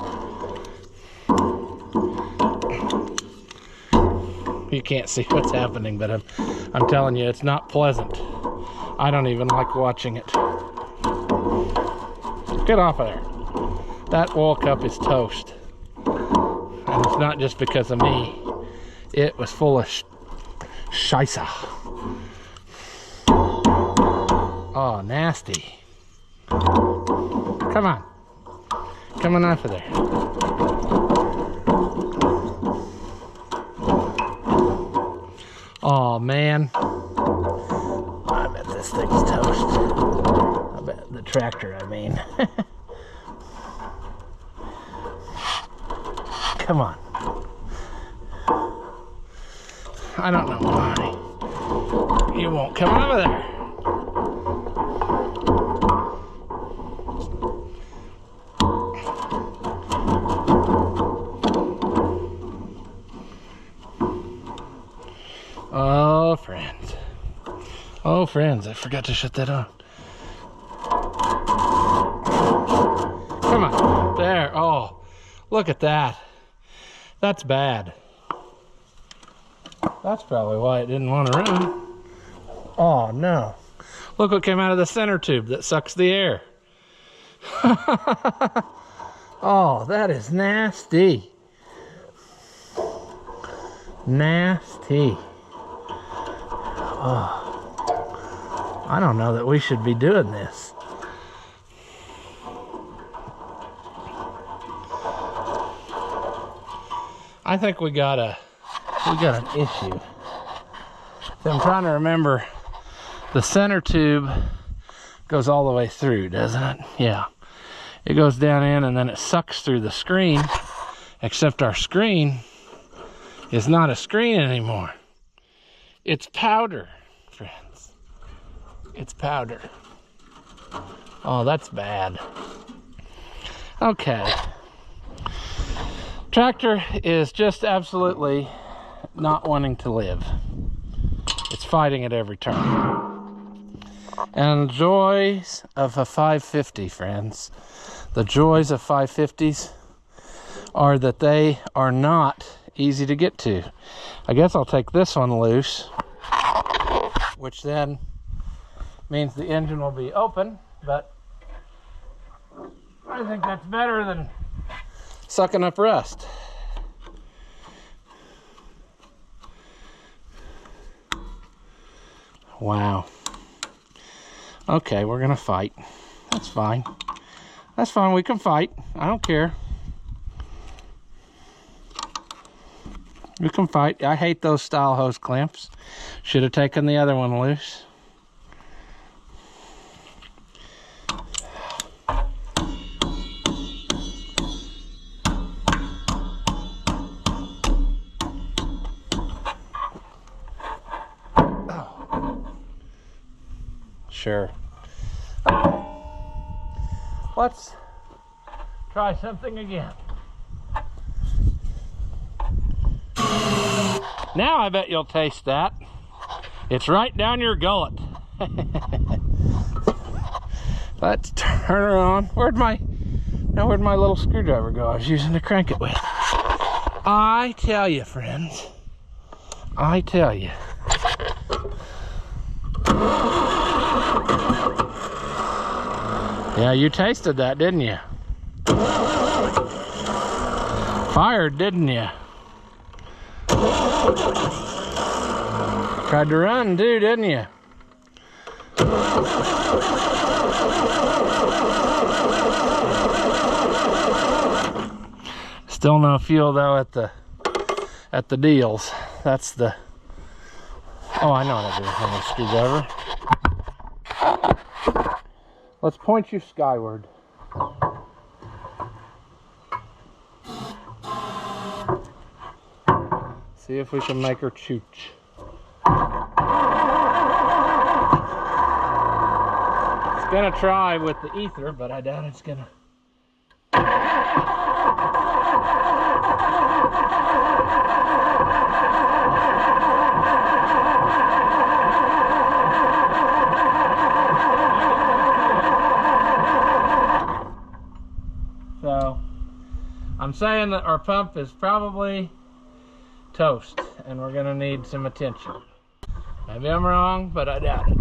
You can't see what's happening, but I'm telling you, it's not pleasant. I don't even like watching it. Get off of there. That oil cup is toast. And it's not just because of me. It was full of scheisse. Oh, nasty. Come on. Come on off of there. Oh, man. I bet this thing's toast. I bet the tractor, I mean. Come on. I don't know why you won't come over there. Oh, friends. Oh, friends, I forgot to shut that on. Come on. There. Oh, look at that. That's bad. That's probably why it didn't want to run. Oh, no. Look what came out of the center tube that sucks the air. Oh, that is nasty. Nasty. Oh, I don't know that we should be doing this. I think we got an issue. So I'm trying to remember, the center tube goes all the way through, doesn't it? Yeah. It goes down in and then it sucks through the screen, except our screen is not a screen anymore. It's powder, friends. It's powder. Oh, that's bad. Okay. Tractor is just absolutely not wanting to live. It's fighting at every turn. And joys of a 550, friends. The joys of 550s are that they are not easy to get to. I guess I'll take this one loose, which then means the engine will be open, but I think that's better than sucking up rust. Wow. Okay, we're gonna fight. That's fine. That's fine, we can fight. I don't care. We can fight. I hate those style hose clamps. Should have taken the other one loose. Sure. Okay. Let's try something again. Now I bet you'll taste that. It's right down your gullet. Let's turn her on. Where'd my little screwdriver go I was using to crank it with? I tell you, friends. I tell you. Yeah, you tasted that, didn't you? Fired, didn't you? Tried to run too, didn't you? Still no fuel though at the deals. That's the... Oh, I know what I do with a screwdriver. Let's point you skyward. See if we can make her chooch. It's gonna try with the ether, but I doubt it's gonna. So, I'm saying that our pump is probably toast, and we're gonna need some attention. Maybe I'm wrong, but I doubt it.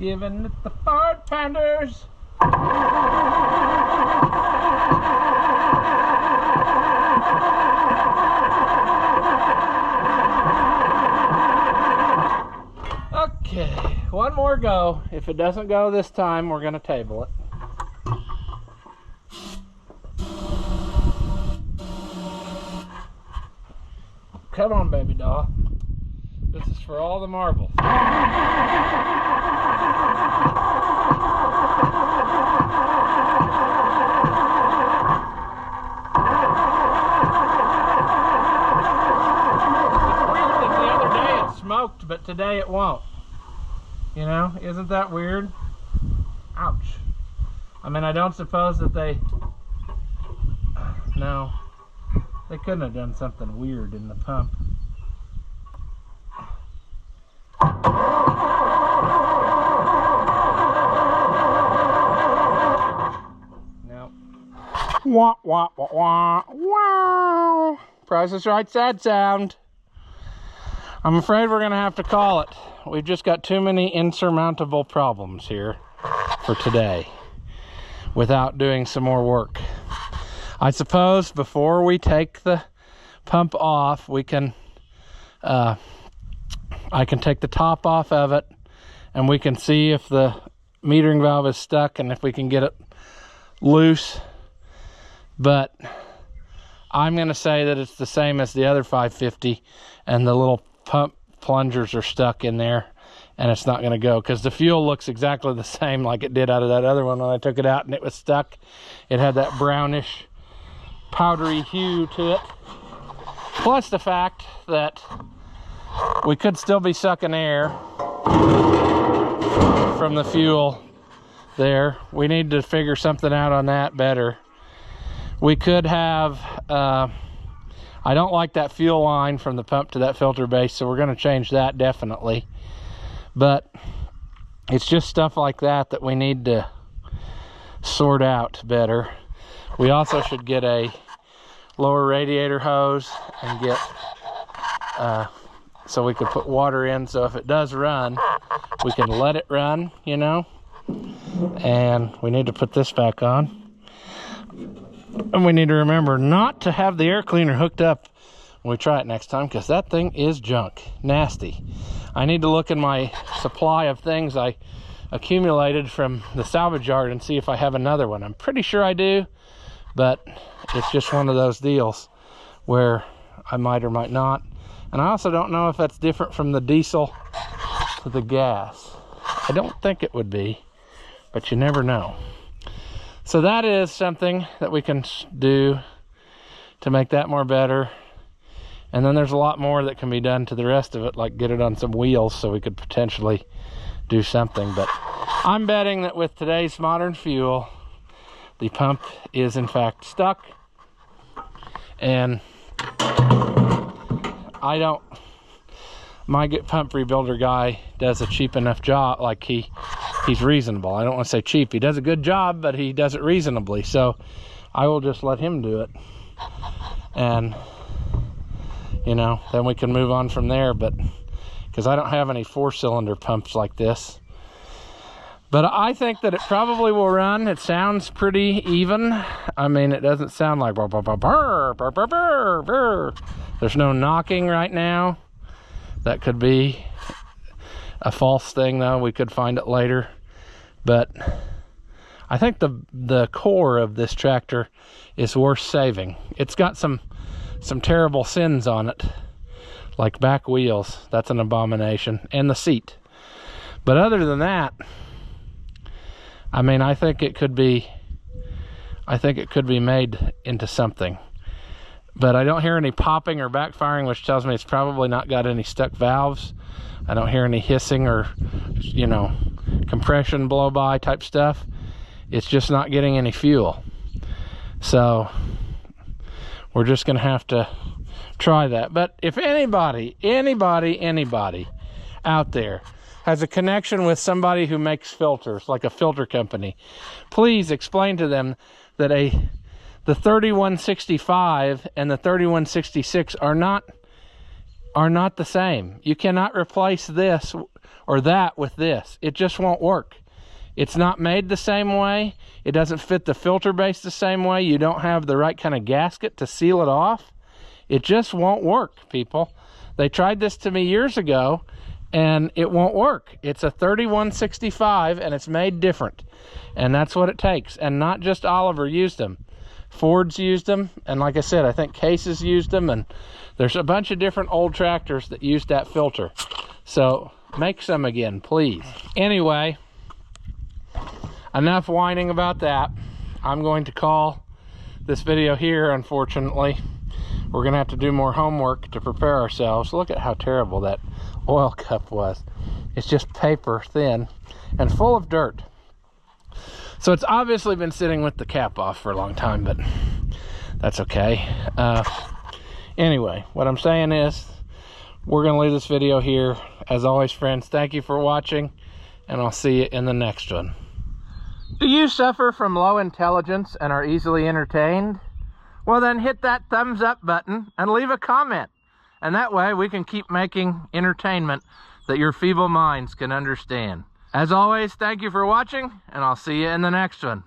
Giving it the fart pounders. Okay, one more go. If it doesn't go this time, we're gonna table it. Come on, baby doll. This is for all the marbles. Smoked, but today it won't. You know, isn't that weird? Ouch. I mean, I don't suppose that they... No. They couldn't have done something weird in the pump. Nope. Wah, wah, wah, wah, wow. Price is Right sad sound. I'm afraid we're gonna have to call it. We've just got too many insurmountable problems here for today without doing some more work. I suppose before we take the pump off, we can I can take the top off of it and we can see if the metering valve is stuck and if we can get it loose. But I'm gonna say that it's the same as the other 550 and the little pump plungers are stuck in there and it's not going to go because the fuel looks exactly the same like it did out of that other one when I took it out and it was stuck. It had that brownish powdery hue to it, plus the fact that we could still be sucking air from the fuel there. We need to figure something out on that better. We could have I don't like that fuel line from the pump to that filter base, so we're going to change that definitely. But it's just stuff like that that we need to sort out better. We also should get a lower radiator hose and get so we could put water in, so if it does run, we can let it run, you know. And we need to put this back on. And we need to remember not to have the air cleaner hooked up when we try it next time, because that thing is junk, nasty. I need to look in my supply of things I accumulated from the salvage yard and see if I have another one. I'm pretty sure I do, but it's just one of those deals where I might or might not. And I also don't know if that's different from the diesel to the gas. I don't think it would be, but you never know. So that is something that we can do to make that more better. And then there's a lot more that can be done to the rest of it, like get it on some wheels so we could potentially do something. But I'm betting that with today's modern fuel, the pump is in fact stuck. And my pump rebuilder guy does a cheap enough job. Like he's reasonable. I don't want to say cheap. He does a good job, but he does it reasonably. So I will just let him do it. And, you know, then we can move on from there. But because I don't have any 4-cylinder pumps like this. But I think that it probably will run. It sounds pretty even. I mean, it doesn't sound like burr, burr, burr, burr, burr, burr, burr, burr. There's no knocking right now. That could be a false thing, though. We could find it later. But I think the core of this tractor is worth saving. It's got some terrible sins on it, like back wheels. That's an abomination. And the seat. But other than that, I mean, I think it could be made into something. But I don't hear any popping or backfiring, which tells me it's probably not got any stuck valves. I don't hear any hissing or, you know, compression blow-by type stuff. It's just not getting any fuel. So we're just going to have to try that. But if anybody out there has a connection with somebody who makes filters, like a filter company, please explain to them that the 3165 and the 3166 are not the same. You cannot replace this or that with this. It just won't work. It's not made the same way. It doesn't fit the filter base the same way. You don't have the right kind of gasket to seal it off. It just won't work, people. They tried this to me years ago and it won't work. It's a 3165 and it's made different. And that's what it takes. And not just Oliver used them. Ford's used them, and like I said, I think Case's used them, and there's a bunch of different old tractors that use that filter. So make some again, please. Anyway, enough whining about that. I'm going to call this video here, unfortunately. We're gonna have to do more homework to prepare ourselves. Look at how terrible that oil cup was. It's just paper thin and full of dirt. So it's obviously been sitting with the cap off for a long time, but that's okay. Anyway, what I'm saying is we're going to leave this video here. As always, friends, thank you for watching, and I'll see you in the next one. Do you suffer from low intelligence and are easily entertained? Well, then hit that thumbs up button and leave a comment. And that way we can keep making entertainment that your feeble minds can understand. As always, thank you for watching, and I'll see you in the next one.